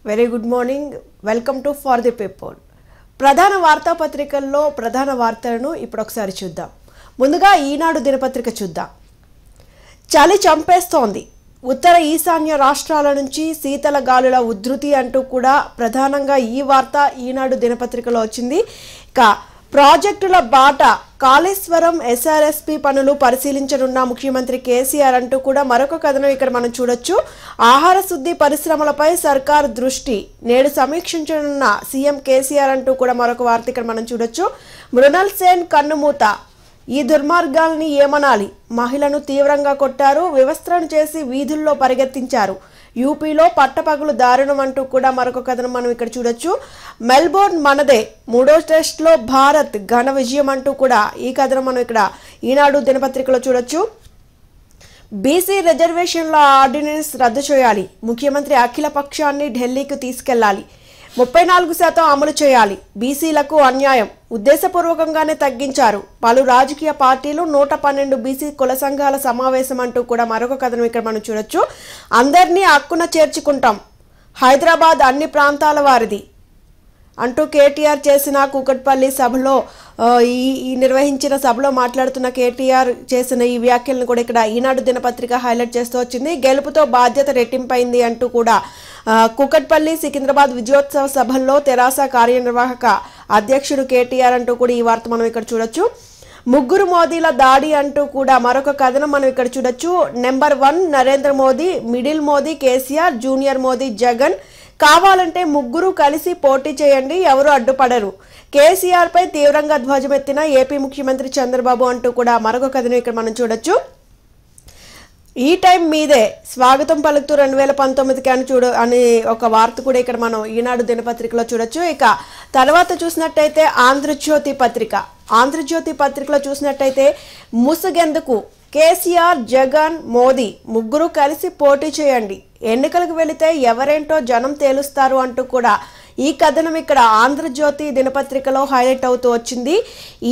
Very good morning. Welcome to for the people. ప్రధాన వార్తాపత్రికల్లో ప్రధాన వార్తలను ఇప్పుడు ఒకసారి చూద్దాం. ముందుగా ఈనాడు దినపత్రిక చూద్దాం. చలి చంపేస్తోంది. ఉత్తర ఈశాన్య రాష్ట్రాల నుంచి శీతల గాలుల ఉధృతి అంటూ కూడా ప్రధానంగా ఈ వార్త ఈనాడు దినపత్రికలో వచ్చింది. ఇక ప్రాజెక్టుల బాట, కాళేశ్వరం ఎస్ఆర్ఎస్పి పనులు పరిశీలించనున్న ముఖ్యమంత్రి కేసీఆర్ అంటూ కూడా మరొక కథనం ఇక్కడ మనం చూడొచ్చు. ఆహార శుద్ధి పరిశ్రమలపై సర్కార్ దృష్టి, నేడు సమీక్షించనున్న సీఎం కేసీఆర్ అంటూ కూడా మరొక వార్త ఇక్కడ మనం చూడొచ్చు. మృణాల్ సేన్ కన్నుమూత, ఈ దుర్మార్గాల్ని ఏమనాలి, మహిళను తీవ్రంగా కొట్టారు, వివస్త్రను చేసి వీధుల్లో పరిగెత్తించారు, యూపీలో పట్టపగలు దారుణం అంటూ కూడా మరొక కథనం మనం ఇక్కడ చూడొచ్చు. మెల్బోర్న్ మనదే, మూడో టెస్ట్లో భారత్ ఘన విజయం అంటూ కూడా ఈ కథనం మనం ఇక్కడ ఈనాడు దినపత్రికలో చూడొచ్చు. బీసీ రిజర్వేషన్ల ఆర్డినెన్స్ రద్దు చేయాలి, ముఖ్యమంత్రి అఖిల పక్షాన్ని ఢిల్లీకి తీసుకెళ్లాలి, 34% అమలు చేయాలి, బీసీలకు అన్యాయం, ఉద్దేశపూర్వకంగానే తగ్గించారు, పలు రాజకీయ పార్టీలు 112 బీసీ కుల సంఘాల సమావేశం అంటూ కూడా మరొక కథనం ఇక్కడ మనం చూడొచ్చు. అందరినీ హక్కున చేర్చుకుంటాం, హైదరాబాద్ అన్ని ప్రాంతాల వారిది అంటూ కేటీఆర్ చేసిన కూకట్పల్లి సభలో ఈ నిర్వహించిన సభలో మాట్లాడుతున్న కేటీఆర్ చేసిన ఈ వ్యాఖ్యలను కూడా ఇక్కడ ఈనాడు దినపత్రిక హైలైట్ చేస్తూ వచ్చింది. గెలుపుతో బాధ్యత రెట్టింపైంది అంటూ కూడా కూకట్పల్లి సికింద్రాబాద్ విజయోత్సవ సభల్లో తెరాస కార్యనిర్వాహక అధ్యక్షుడు కేటీఆర్ అంటూ కూడా ఈ వార్త మనం ఇక్కడ చూడొచ్చు. ముగ్గురు మోదీల దాడి అంటూ కూడా మరొక కథనం మనం ఇక్కడ చూడొచ్చు. Number 1 Narendra Modi, middle Modi KCR, junior Modi Jagan, కావాలంటే ముగ్గురు కలిసి పోటీ చేయండి, ఎవరు అడ్డుపడరు, కేసీఆర్ పై తీవ్రంగా ధ్వజమెత్తిన ఏపీ ముఖ్యమంత్రి చంద్రబాబు అంటూ కూడా మరొక కథనం ఇక్కడ మనం చూడొచ్చు. ఈ టైం మీదే స్వాగతం పలుకుతూ 2019కి అని అని ఒక వార్త కూడా ఇక్కడ మనం ఈనాడు దినపత్రికలో చూడొచ్చు. ఇక తర్వాత చూసినట్టయితే ఆంధ్రజ్యోతి పత్రికలో చూసినట్టయితే ముసుగెందుకు, కేసీఆర్ జగన్ మోదీ ముగ్గురు కలిసి పోటీ చేయండి, ఎన్నికలకు వెళితే ఎవరేంటో జనం తేలుస్తారు అంటూ కూడా ఈ కథనం ఇక్కడ ఆంధ్రజ్యోతి దినపత్రికలో హైలైట్ అవుతూ వచ్చింది.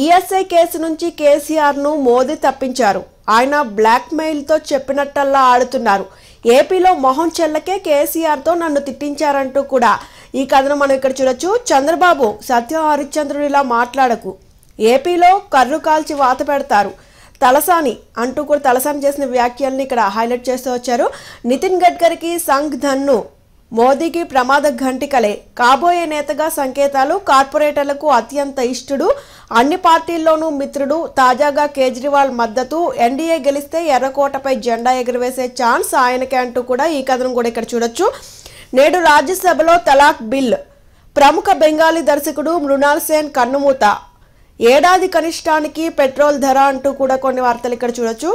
ఈఎస్ఐ కేసు నుంచి కేసీఆర్ను మోదీ తప్పించారు, ఆయన బ్లాక్మెయిల్తో చెప్పినట్టల్లా ఆడుతున్నారు, ఏపీలో మొహం చెల్లకే కేసీఆర్తో నన్ను తిట్టించారంటూ కూడా ఈ కథనం మనం ఇక్కడ చూడొచ్చు. చంద్రబాబు సత్య హరిశ్చంద్రుడిలా మాట్లాడకు, ఏపీలో కర్రు కాల్చి వాత పెడతారు, తలసాని అంటూ కూడా తలసాని చేసిన వ్యాఖ్యల్ని ఇక్కడ హైలైట్ చేస్తూ వచ్చారు. నితిన్ గడ్కరీకి సంఘ్ ధన్ను, మోదీకి ప్రమాద ఘంటికలే, కాబోయే నేతగా సంకేతాలు, కార్పొరేటర్లకు అత్యంత ఇష్టడు, అన్ని పార్టీల్లోనూ మిత్రుడు, తాజాగా కేజ్రీవాల్ మద్దతు, ఎన్డీఏ గెలిస్తే ఎర్రకోటపై జెండా ఎగురవేసే ఛాన్స్ ఆయనకే అంటూ కూడా ఈ కథనం కూడా ఇక్కడ చూడొచ్చు. నేడు రాజ్యసభలో తలాక్ బిల్, ప్రముఖ బెంగాలీ దర్శకుడు మృణాల్ సేన్ కన్నుమూత, ఏడాది కనిష్టానికి పెట్రోల్ ధర అంటూ కూడా కొన్ని వార్తలు ఇక్కడ చూడొచ్చు.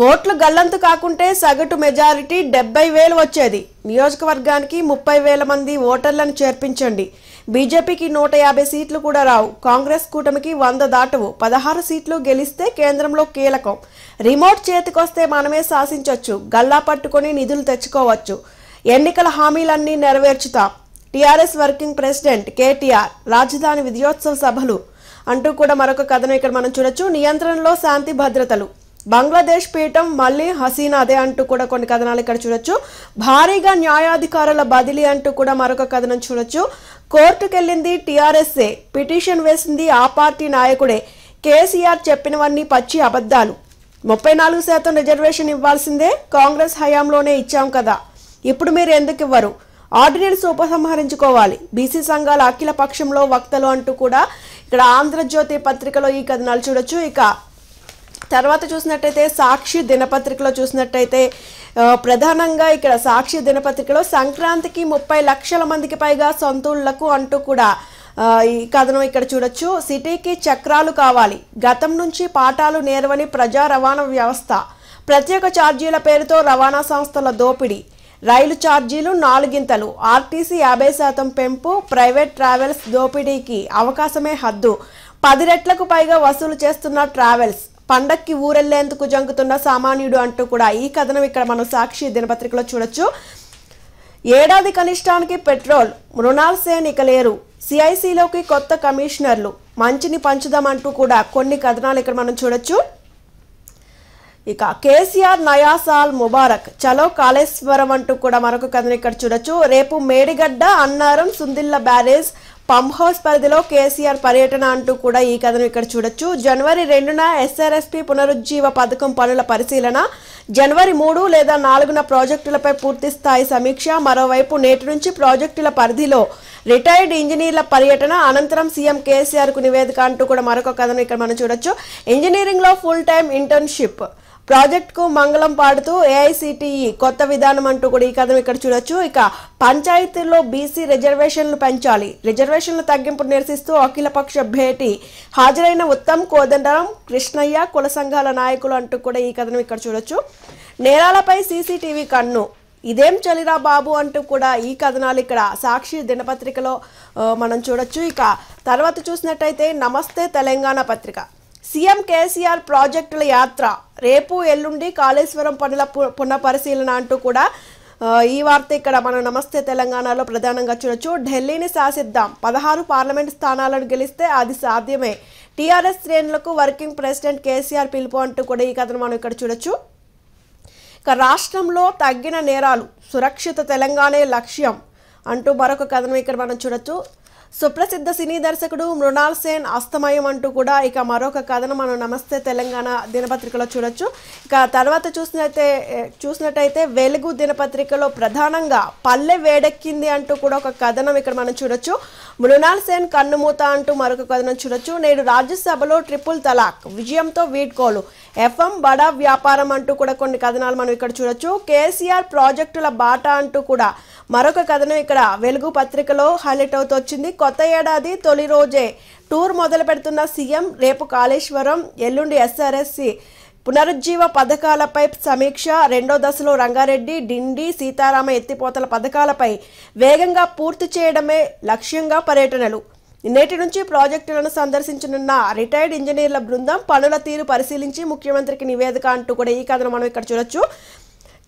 ఓట్లు గల్లంతు కాకుంటే సగటు మెజారిటీ 70,000 వచ్చేది, నియోజకవర్గానికి 30,000 మంది ఓటర్లను చేర్పించండి, బీజేపీకి 150 సీట్లు కూడా రావు, కాంగ్రెస్ కూటమికి 100 దాటవు, 16 సీట్లు గెలిస్తే కేంద్రంలో కీలకం, రిమోట్ చేతికొస్తే మనమే శాసించవచ్చు, గల్లా పట్టుకొని నిధులు తెచ్చుకోవచ్చు, ఎన్నికల హామీలన్నీ నెరవేర్చుతాం, టీఆర్ఎస్ వర్కింగ్ ప్రెసిడెంట్ కేటీఆర్, రాజధాని విజయోత్సవ సభలు అంటూ కూడా మరొక కథనం ఇక్కడ మనం చూడొచ్చు. నియంత్రణలో శాంతి భద్రతలు, బంగ్లాదేశ్ పీఠం మళ్ళీ హసీనాదే అంటూ కూడా కొన్ని కథనాలు ఇక్కడ చూడొచ్చు. భారీగా న్యాయాధికారుల బదిలీ అంటూ కూడా మరొక కథనం చూడొచ్చు. కోర్టుకెళ్ళింది టీఆర్ఎస్ఏ, పిటిషన్ వేసింది ఆ పార్టీ నాయకుడే, కేసీఆర్ చెప్పినవన్నీ పచ్చి అబద్ధాలు, 34% రిజర్వేషన్ ఇవ్వాల్సిందే, కాంగ్రెస్ హయాంలోనే ఇచ్చాం కదా, ఇప్పుడు మీరు ఎందుకు ఇవ్వరు, ఆర్డినెన్స్ ఉపసంహరించుకోవాలి, బీసీ సంఘాల అఖిల పక్షంలో వక్తలు అంటూ కూడా ఇక్కడ ఆంధ్రజ్యోతి పత్రికలో ఈ కథనాలు చూడొచ్చు. ఇక తర్వాత చూసినట్టయితే సాక్షి దినపత్రికలో చూసినట్టయితే ప్రధానంగా ఇక్కడ సాక్షి దినపత్రికలో సంక్రాంతికి 30 లక్షల మందికి పైగా సొంతూళ్లకు అంటూ కూడా ఈ కథనం ఇక్కడ చూడొచ్చు. సిటీకి చక్రాలు కావాలి, గతం నుంచి పాఠాలు నేర్వని ప్రజా రవాణా వ్యవస్థ, ప్రత్యేక ఛార్జీల పేరుతో రవాణా సంస్థల దోపిడీ, రైలు ఛార్జీలు 4 ఆర్టీసీ 50% పెంపు, ప్రైవేట్ ట్రావెల్స్ దోపిడీకి అవకాశమే హద్దు, 10 రెట్లకు పైగా వసూలు చేస్తున్న ట్రావెల్స్, పండక్కి ఊరెళ్లేందుకు జంకుతున్న సామాన్యుడు అంటూ కూడా ఈ కథనం ఇక్కడ మనం సాక్షి దినపత్రికలో చూడొచ్చు. ఏడాది కనిష్టానికి పెట్రోల్, మృణాల్ సేన్ ఇక లేరు, సిఐసిలోకి కొత్త కమిషనర్లు, మంచిని పంచుదామంటూ కూడా కొన్ని కథనాలు ఇక్కడ మనం చూడొచ్చు. ఇక కేసీఆర్ నయా సాల్ ముబారక్ చలో కాళేశ్వరం అంటూ కూడా మరొక కథను ఇక్కడ చూడొచ్చు. రేపు Medigadda, Annaram, Sundilla barrage, pump house పరిధిలో కేసీఆర్ పర్యటన అంటూ కూడా ఈ కథను ఇక్కడ చూడొచ్చు. జనవరి 2న ఎస్ఆర్ఎస్పి పునరుజ్జీవ పథకం పనుల పరిశీలన, జనవరి 3 లేదా 4న ప్రాజెక్టులపై పూర్తి స్థాయి సమీక్ష. మరోవైపు నేటి నుంచి ప్రాజెక్టుల పరిధిలో రిటైర్డ్ ఇంజనీర్ల పర్యటన, అనంతరం సీఎం కేసీఆర్ కు నివేదిక అంటూ కూడా మరొక కథను ఇక్కడ మనం చూడొచ్చు. ఇంజనీరింగ్ లో ఫుల్ టైం ఇంటర్న్షిప్ ప్రాజెక్టుకు మంగళం పాడుతూ ఏఐసిటిఈ కొత్త విధానం అంటూ కూడా ఈ కథను ఇక్కడ చూడొచ్చు. ఇక పంచాయతీల్లో బీసీ రిజర్వేషన్లు పెంచాలి, రిజర్వేషన్ల తగ్గింపు నిరసిస్తూ అఖిలపక్ష భేటీ, హాజరైన ఉత్తమ్, కోదండరాం, కృష్ణయ్య, కుల సంఘాల నాయకులు అంటూ కూడా ఈ కథను ఇక్కడ చూడొచ్చు. నేరాలపై సీసీటీవీ కన్ను, ఇదేం చలిరా బాబు అంటూ కూడా ఈ కథనాలు ఇక్కడ సాక్షి దినపత్రికలో మనం చూడొచ్చు. ఇక తర్వాత చూసినట్టయితే నమస్తే తెలంగాణ పత్రిక, సీఎం కేసీఆర్ ప్రాజెక్టుల యాత్ర, రేపు ఎల్లుండి కాళేశ్వరం పనుల పునఃపరిశీలన అంటూ కూడా ఈ వార్త ఇక్కడ మనం నమస్తే తెలంగాణలో ప్రధానంగా చూడొచ్చు. ఢిల్లీని శాసిద్దాం, 16 పార్లమెంట్ స్థానాలను గెలిస్తే అది సాధ్యమే, టీఆర్ఎస్ శ్రేణులకు వర్కింగ్ ప్రెసిడెంట్ కేసీఆర్ పిలుపు అంటూ కూడా ఈ కథను మనం ఇక్కడ చూడొచ్చు. ఇక రాష్ట్రంలో తగ్గిన నేరాలు, సురక్షిత తెలంగాణే లక్ష్యం అంటూ మరొక కథను ఇక్కడ మనం చూడొచ్చు. సుప్రసిద్ధ సినీ దర్శకుడు మృణాల్ సేన్ అస్తమయం అంటూ కూడా ఇక మరొక కథను మనం నమస్తే తెలంగాణ దినపత్రికలో చూడొచ్చు. ఇక తర్వాత చూసినట్టయితే వెలుగు దినపత్రికలో ప్రధానంగా పల్లె వేడెక్కింది అంటూ కూడా ఒక కథనం ఇక్కడ మనం చూడొచ్చు. మృణాల్ సేన్ కన్నుమూత అంటూ మరొక కథనం చూడొచ్చు. నేడు రాజ్యసభలో ట్రిపుల్ తలాక్, విజయంతో వీడ్కోలు, ఎఫ్ఎం బడా వ్యాపారం అంటూ కూడా కొన్ని కథనాలు మనం ఇక్కడ చూడొచ్చు. కేసీఆర్ ప్రాజెక్టుల బాట అంటూ కూడా మరొక కథనం ఇక్కడ వెలుగు పత్రికలో హైలైట్ అవుతూ వచ్చింది. కొత్త ఏడాది తొలి రోజే టూర్ మొదలు పెడుతున్న సీఎం, రేపు కాళేశ్వరం, ఎల్లుండి ఎస్ఆర్ఎస్సి పునరుజ్జీవ పథకాలపై సమీక్ష, 2వ దశలో రంగారెడ్డి, డిండి, సీతారామ ఎత్తిపోతల పథకాలపై వేగంగా పూర్తి చేయడమే లక్ష్యంగా పర్యటనలు. నేటి నుంచి ప్రాజెక్టులను సందర్శించనున్న రిటైర్డ్ ఇంజనీర్ల బృందం పనుల తీరు పరిశీలించి ముఖ్యమంత్రికి నివేదిక అంటూ కూడా ఈ కథను మనం ఇక్కడ చూడొచ్చు.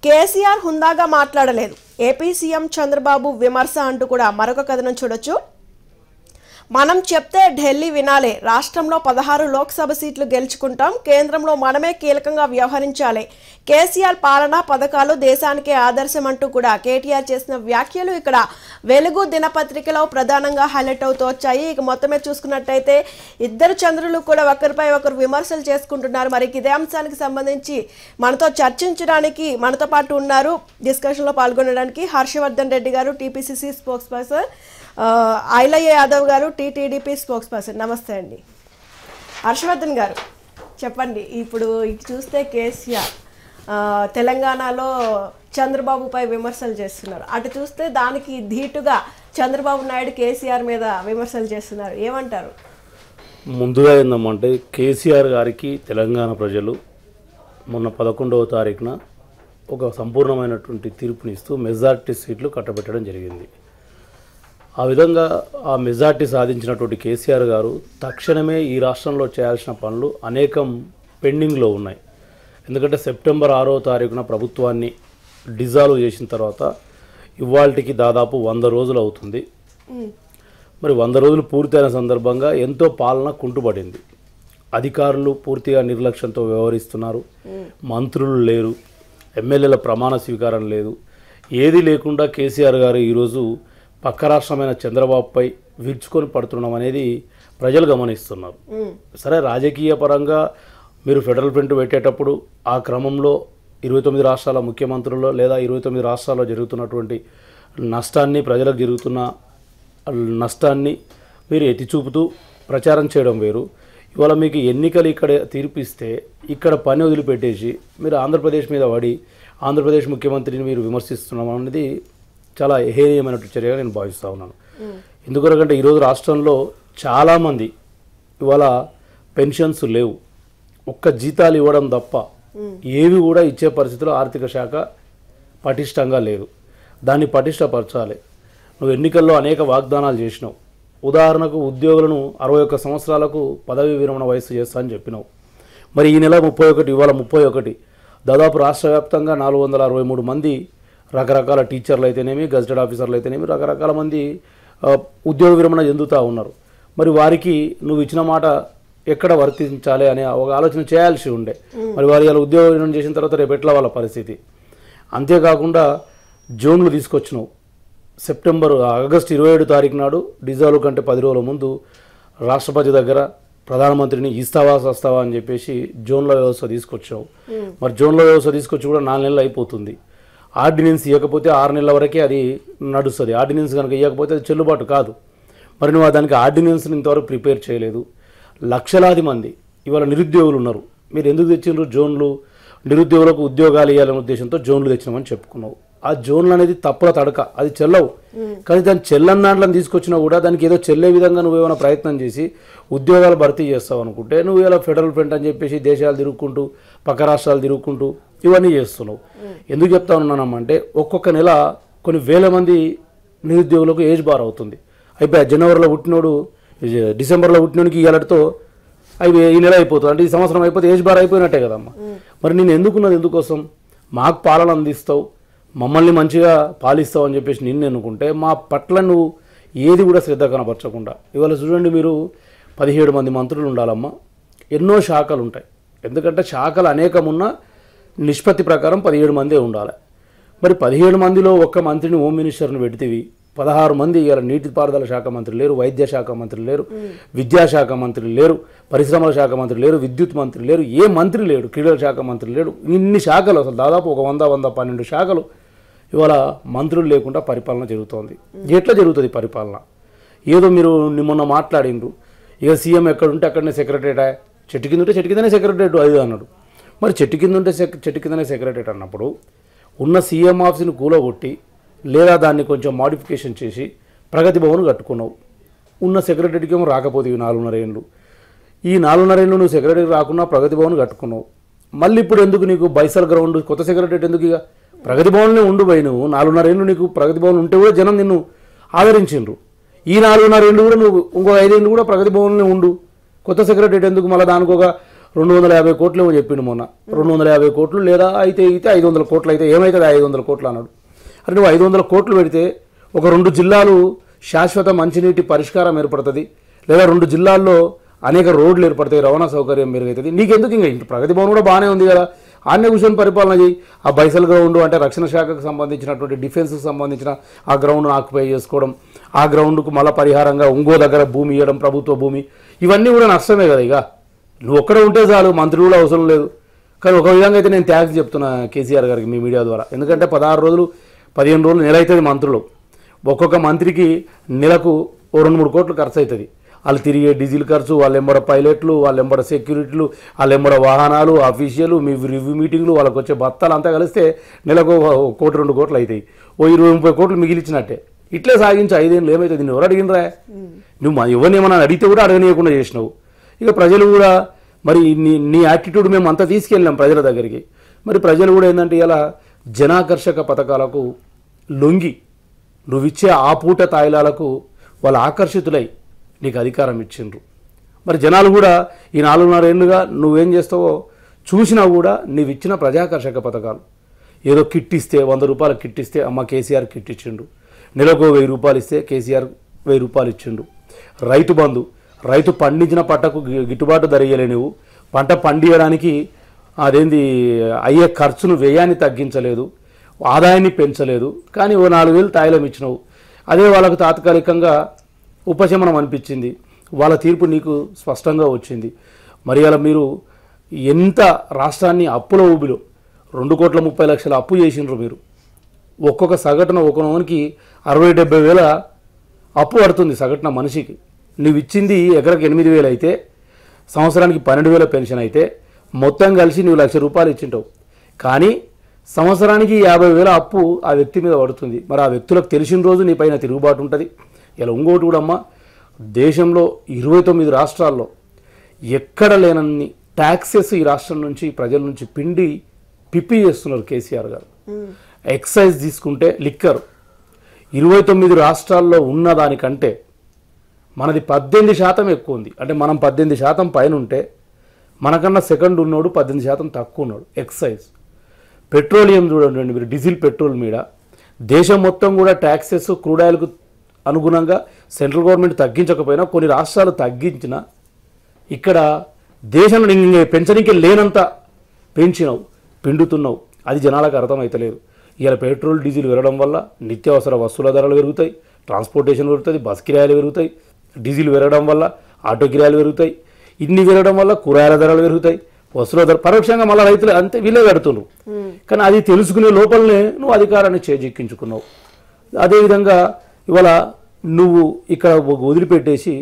కేసీఆర్ హుందాగా మాట్లాడలేదు, ఏపీ సీఎం చంద్రబాబు విమర్శ అంటూ కూడా మరొక కథనం చూడొచ్చు. మనం చెప్తే ఢిల్లీ వినాలే, రాష్ట్రంలో 16 లోక్సభ సీట్లు గెలుచుకుంటాం, కేంద్రంలో మనమే కీలకంగా వ్యవహరించాలి, కేసీఆర్ పాలనా పథకాలు దేశానికే ఆదర్శం అంటూ కూడా కేటీఆర్ చేసిన వ్యాఖ్యలు ఇక్కడ వెలుగు దినపత్రికలో ప్రధానంగా హైలైట్ అవుతూ వచ్చాయి. ఇక మొత్తమే చూసుకున్నట్టయితే ఇద్దరు చంద్రులు కూడా ఒకరిపై ఒకరు విమర్శలు చేసుకుంటున్నారు. మరి ఇదే అంశానికి సంబంధించి మనతో చర్చించడానికి మనతో పాటు ఉన్నారు, డిస్కషన్లో పాల్గొనడానికి Harshavardhan Reddy garu, TPCC spokesperson, Ailaiah Yadav garu, TTDP spokes person. నమస్తే అండి. హర్షవర్ధన్ గారు చెప్పండి, ఇప్పుడు చూస్తే కేసీఆర్ తెలంగాణలో చంద్రబాబుపై విమర్శలు చేస్తున్నారు, అటు చూస్తే దానికి ధీటుగా చంద్రబాబు నాయుడు కేసీఆర్ మీద విమర్శలు చేస్తున్నారు, ఏమంటారు? ముందుగా ఏందమ్మంటే కేసీఆర్ గారికి తెలంగాణ ప్రజలు మొన్న 11వ తారీఖున ఒక సంపూర్ణమైనటువంటి తీర్పునిస్తూ మెజార్టీ సీట్లు కట్టబెట్టడం జరిగింది. ఆ విధంగా ఆ మెజార్టీ సాధించినటువంటి కేసీఆర్ గారు తక్షణమే ఈ రాష్ట్రంలో చేయాల్సిన పనులు అనేకం పెండింగ్లో ఉన్నాయి. ఎందుకంటే సెప్టెంబర్ 6వ తారీఖున ప్రభుత్వాన్ని డిజాల్వ్ చేసిన తర్వాత ఇవాళకి దాదాపు 100 రోజులు అవుతుంది. మరి 100 రోజులు పూర్తయిన సందర్భంగా ఎంతో పాలన కుంటుపడింది. అధికారులు పూర్తిగా నిర్లక్ష్యంతో వ్యవహరిస్తున్నారు, మంత్రులు లేరు, ఎమ్మెల్యేల ప్రమాణ స్వీకారం లేదు, ఏది లేకుండా కేసీఆర్ గారు ఈరోజు పక్క రాష్ట్రమైన చంద్రబాబుపై విరుచుకొని పడుతున్నాం అనేది ప్రజలు గమనిస్తున్నారు. సరే, రాజకీయ పరంగా మీరు ఫెడరల్ ఫ్రంట్ పెట్టేటప్పుడు ఆ క్రమంలో 29 రాష్ట్రాల ముఖ్యమంత్రుల్లో లేదా 29 రాష్ట్రాల్లో జరుగుతున్నటువంటి నష్టాన్ని, ప్రజలకు జరుగుతున్న నష్టాన్ని మీరు ఎత్తి చూపుతూ ప్రచారం చేయడం వేరు. ఇవాళ మీకు ఎన్నికలు ఇక్కడ తీర్పిస్తే ఇక్కడ పని వదిలిపెట్టేసి మీరు ఆంధ్రప్రదేశ్ మీద పడి ఆంధ్రప్రదేశ్ ముఖ్యమంత్రిని మీరు విమర్శిస్తున్నాం అనేది చాలా హేయమైనటువంటి చర్యగా నేను భావిస్తూ ఉన్నాను. ఎందుకంటే ఈరోజు రాష్ట్రంలో చాలామంది ఇవాళ పెన్షన్స్ లేవు, ఒక్క జీతాలు ఇవ్వడం తప్ప ఏవి కూడా ఇచ్చే పరిస్థితిలో ఆర్థిక శాఖ పటిష్టంగా లేదు. దాన్ని పటిష్టపరచాలి. నువ్వు ఎన్నికల్లో అనేక వాగ్దానాలు చేసినావు. ఉదాహరణకు ఉద్యోగులను 61 సంవత్సరాలకు పదవీ విరమణ వయస్సు చేస్తా అని చెప్పినావు. మరి ఈ నెల 31, ఇవాళ 31, దాదాపు రాష్ట్ర వ్యాప్తంగా 463 మంది రకరకాల టీచర్లు అయితేనేమి, గజెటెడ్ ఆఫీసర్లు అయితేనేమి రకరకాల మంది ఉద్యోగ విరమణ చెందుతూ ఉన్నారు. మరి వారికి నువ్వు ఇచ్చిన మాట ఎక్కడ వర్తించాలి అనే ఒక ఆలోచన చేయాల్సి ఉండే. మరి వారు ఇలా ఉద్యోగం చేసిన తర్వాత రేపు ఎట్లా వాళ్ళ పరిస్థితి. అంతేకాకుండా జోన్లు తీసుకొచ్చినావు. ఆగస్టు 27 తారీఖు నాడు డిజాల్వ్ కంటే 10 రోజుల ముందు రాష్ట్రపతి దగ్గర ప్రధానమంత్రిని ఇస్తావా సస్తావా అని చెప్పేసి జోన్ల వ్యవస్థ తీసుకొచ్చావు. మరి జోన్ల వ్యవస్థ తీసుకొచ్చి కూడా 4 నెలలు అయిపోతుంది. ఆర్డినెన్స్ ఇవ్వకపోతే 6 నెలల వరకే అది నడుస్తుంది. ఆర్డినెన్స్ కనుక ఇవ్వకపోతే అది చెల్లుబాటు కాదు. మరి నువ్వు దానికి ఆర్డినెన్స్ని ఇంతవరకు ప్రిపేర్ చేయలేదు. లక్షలాది మంది ఇవాళ నిరుద్యోగులు ఉన్నారు. మీరు ఎందుకు తెచ్చిండ్రు జోన్లు? నిరుద్యోగులకు ఉద్యోగాలు ఇవ్వాలనే ఉద్దేశంతో జోన్లు తెచ్చినామని చెప్పుకున్నావు. ఆ జోన్లు అనేది తప్పుల తడక, అది చెల్లవు. కానీ దాన్ని చెల్లని దాంట్లో తీసుకొచ్చినా కూడా దానికి ఏదో చెల్లే విధంగా నువ్వేమైనా ప్రయత్నం చేసి ఉద్యోగాలు భర్తీ చేస్తావు అనుకుంటే నువ్వు ఇలా ఫెడరల్ ఫ్రంట్ అని చెప్పేసి దేశాలు తిరుగుకుంటూ పక్క రాష్ట్రాలు తిరుగుకుంటూ ఇవన్నీ చేస్తున్నావు. ఎందుకు చెప్తా ఉన్నానమ్మంటే ఒక్కొక్క నెల కొన్ని వేల మంది నిరుద్యోగులకు ఏజ్ బార్ అవుతుంది. అయిపోయి జనవరిలో పుట్టినోడు డిసెంబర్లో పుట్టినోడికి ఇవాళతో అవి ఈ నెల అయిపోతుంది. అంటే ఈ సంవత్సరం అయిపోతే ఏజ్ బార్ అయిపోయినట్టే కదమ్మా. మరి నేను ఎందుకున్నది ఎందుకోసం? మాకు పాలన అందిస్తావు, మమ్మల్ని మంచిగా పాలిస్తావు అని చెప్పేసి నిన్ను ఎన్నుకుంటే మా పట్ల నువ్వు ఏది కూడా శ్రద్ధ కనపరచకుండా ఇవాళ చూడండి, మీరు 17 మంది మంత్రులు ఉండాలమ్మా. ఎన్నో శాఖలు ఉంటాయి. ఎందుకంటే శాఖలు అనేకమున్న నిష్పత్తి ప్రకారం 17 మందే ఉండాలి. మరి 17 మందిలో ఒక్క మంత్రిని హోమ్ మినిస్టర్ని పెడితేవి 16 మంది ఇవాళ నీటిపారుదల శాఖ మంత్రి లేరు, వైద్య శాఖ మంత్రి లేరు, విద్యాశాఖ మంత్రి లేరు, పరిశ్రమల శాఖ మంత్రి లేరు, విద్యుత్ మంత్రి లేరు, ఏ మంత్రి లేడు, క్రీడల శాఖ మంత్రి లేడు. ఇన్ని శాఖలు అసలు దాదాపు ఒక 100-112 శాఖలు ఇవాళ మంత్రులు లేకుండా పరిపాలన జరుగుతోంది. ఎట్లా జరుగుతుంది పరిపాలన? ఏదో మీరు మొన్న మాట్లాడిండ్రు, ఇక సీఎం ఎక్కడుంటే అక్కడనే సెక్రటరేట్, చెట్టు కింద ఉంటే చెట్టు కిందనే సెక్రటరేట్ అది అన్నాడు. మరి చెట్టు కింద ఉంటే చెట్టు కిందనే సెక్రటరేట్ అన్నప్పుడు ఉన్న సీఎం ఆఫీస్ని కూలగొట్టి లేదా దాన్ని కొంచెం మాడిఫికేషన్ చేసి ప్రగతి భవన్ కట్టుకున్నావు. ఉన్న సెక్రటరీకి ఏమో రాకపోతే 4.5 ఏళ్ళు. ఈ 4.5 ఏళ్ళు నువ్వు సెక్రటరీ రాకున్నా ప్రగతి భవన్ కట్టుకున్నావు. మళ్ళీ ఇప్పుడు ఎందుకు నీకు బైసల్ గ్రౌండ్ కొత్త సెక్రటరీ ఎందుకు? ఇక ప్రగతి భవన్లో ఉండు పోయి నువ్వు 4.5 ఏళ్ళు నీకు ప్రగతి భవన్ ఉంటే కూడా జనం నిన్ను ఆదరించిండ్రు. ఈ 4.5 ఏళ్ళు కూడా నువ్వు ఇంకో 5 ఏళ్ళు కూడా ప్రగతి భవన్లో ఉండు. కొత్త సెక్రటరీ ఎందుకు? మళ్ళీ దానికి ఒక 250 కోట్లు ఏమో చెప్పిండు మొన్న. 250 కోట్లు లేదా అయితే 500 కోట్లు అయితే ఏమవుతుంది? 500 కోట్లు అన్నాడు. అంటే నువ్వు 500 కోట్లు పెడితే ఒక 2 జిల్లాలు శాశ్వత మంచినీటి పరిష్కారం ఏర్పడుతుంది, లేదా 2 జిల్లాల్లో అనేక రోడ్లు ఏర్పడతాయి, రవాణా సౌకర్యం మెరుగవుతుంది. నీకెందుకు? ఇంకా ఇంటి ప్రగతి భవన్ కూడా బాగానే ఉంది కదా, ఆన్య కూర్చొని పరిపాలన చేయి. ఆ బైసల్ గ్రౌండ్ అంటే రక్షణ శాఖకు సంబంధించినటువంటి డిఫెన్స్కి సంబంధించిన ఆ గ్రౌండ్ను ఆక్యుపై చేసుకోవడం, ఆ గ్రౌండ్కు మళ్ళీ పరిహారంగా ఇంకో దగ్గర భూమి ఇవ్వడం, ప్రభుత్వ భూమి, ఇవన్నీ కూడా నష్టమే కదా. ఇక నువ్వు ఒక్కడే ఉంటే చాలు, మంత్రులు కూడా అవసరం లేదు. కానీ ఒక విధంగా అయితే నేను థ్యాంక్స్ చెప్తున్నా కేసీఆర్ గారికి మీ మీడియా ద్వారా. ఎందుకంటే 16 రోజులు 15 రోజులు నెల అవుతుంది మంత్రులు. ఒక్కొక్క మంత్రికి నెలకు 2-3 కోట్లు ఖర్చు అవుతుంది. వాళ్ళు తిరిగే డీజిల్ ఖర్చు, వాళ్ళ ఎంబడ పైలట్లు, వాళ్ళ ఎంబడ సెక్యూరిటీలు, వాళ్ళ ఎంబడ వాహనాలు, ఆఫీషియలు, మీ రివ్యూ మీటింగ్లు, వాళ్ళకి వచ్చే బత్తాలు అంతా కలిస్తే నెలకు 1 కోటి 2 కోట్లు అవుతాయి. 20-30 కోట్లు మిగిలిచ్చినట్టే. ఇట్లే సాగించి 5 ఏళ్ళు ఏమవుతుంది? నువ్వు ఎవరు అడిగినరా? నువ్వు ఎవరిని ఏమన్నా అడిగితే కూడా అడగనీయకుండా చేసినావు. ఇక ప్రజలు కూడా మరి నీ యాటిట్యూడ్ మేము అంతా తీసుకెళ్ళాం ప్రజల దగ్గరికి. మరి ప్రజలు కూడా ఏంటంటే ఇలా జనాకర్షక పథకాలకు లొంగి నువ్విచ్చే ఆ పూట తాయిలాలకు వాళ్ళు ఆకర్షితులై నీకు అధికారం ఇచ్చిండ్రు. మరి జనాలు కూడా ఈ 4.5 ఏళ్ళుగా నువ్వేం చేస్తావో చూసినా కూడా నీవు ఇచ్చిన ప్రజాకర్షక పథకాలు, ఏదో కిట్ ఇస్తే 100 రూపాయల కిట్ ఇస్తే అమ్మ కేసీఆర్ కిట్ ఇచ్చిండు, నెలకు 1000 రూపాయలు ఇస్తే కేసీఆర్ 1000 రూపాయలు ఇచ్చిండు. రైతు బంధు, రైతు పండించిన పంటకు గిట్టుబాటు ధర ఇయ్యలే, నువ్వు పంట పండియడానికి అదేంది అయ్యే ఖర్చును వ్యయాన్ని తగ్గించలేదు, ఆదాయాన్ని పెంచలేదు. కానీ ఓ 4,000 తాయిలం ఇచ్చినావు. అదే వాళ్ళకు తాత్కాలికంగా ఉపశమనం అనిపించింది, వాళ్ళ తీర్పు నీకు స్పష్టంగా వచ్చింది. మరి అలా మీరు ఎంత రాష్ట్రాన్ని అప్పుల ఊబిలో 2,30,00,000 అప్పు చేసిండ్రు మీరు. ఒక్కొక్క సగటున ఒకనోనికి 60-70 వేల అప్పు పడుతుంది సగటున మనిషికి. నువ్వు ఇచ్చింది ఎకరకు 8,000 అయితే, సంవత్సరానికి 12,000 పెన్షన్ అయితే, మొత్తం కలిసి నువ్వు 1,00,000 రూపాయలు ఇచ్చింటావు. కానీ సంవత్సరానికి 50,000 అప్పు ఆ వ్యక్తి మీద పడుతుంది. మరి ఆ వ్యక్తులకు తెలిసిన రోజు నీ పైన తిరుగుబాటు ఉంటుంది. ఇలా ఇంకోటి కూడా అమ్మ, దేశంలో 29 రాష్ట్రాల్లో ఎక్కడ లేనన్ని ట్యాక్సెస్ ఈ రాష్ట్రం నుంచి ప్రజల నుంచి పిప్పి చేస్తున్నారు కేసీఆర్ గారు. ఎక్సైజ్ తీసుకుంటే లిక్కర్ 29 రాష్ట్రాల్లో ఉన్న దానికంటే మనది 18% ఎక్కువ ఉంది. అంటే మనం 18% పైన ఉంటే మనకన్నా సెకండ్ ఉన్నోడు 18% తక్కువ ఉన్నాడు. ఎక్సైజ్. పెట్రోలియం చూడండి మీరు, డీజిల్ పెట్రోల్ మీద దేశం మొత్తం కూడా ట్యాక్సెస్ క్రూడ్ ఆయిల్కు అనుగుణంగా సెంట్రల్ గవర్నమెంట్ తగ్గించకపోయినా కొన్ని రాష్ట్రాలు తగ్గించిన ఇక్కడ దేశంలో ఇంక పెంచడానికి లేనంత పెంచినావు, పిండుతున్నావు. అది జనాలకు అర్థమవుతలేదు. ఇలా పెట్రోల్ డీజిల్ పెరగడం వల్ల నిత్యావసర వస్తువుల ధరలు పెరుగుతాయి, ట్రాన్స్పోర్టేషన్ పెరుగుతుంది, బస్ కిరాయిలు పెరుగుతాయి. డీజిల్ పెరగడం వల్ల ఆటో కిరాయిలు పెరుగుతాయి. ఇన్ని పెరగడం వల్ల కూరగాయల ధరలు పెరుగుతాయి, వస్తువుల ధర పరోక్షంగా మళ్ళీ రైతులు అంతే వీళ్ళే పెడుతున్నారు. కానీ అది తెలుసుకునే లోపలనే నువ్వు అధికారాన్ని చేజిక్కించుకున్నావు. అదేవిధంగా ఇవాళ నువ్వు ఇక్కడ వదిలిపెట్టేసి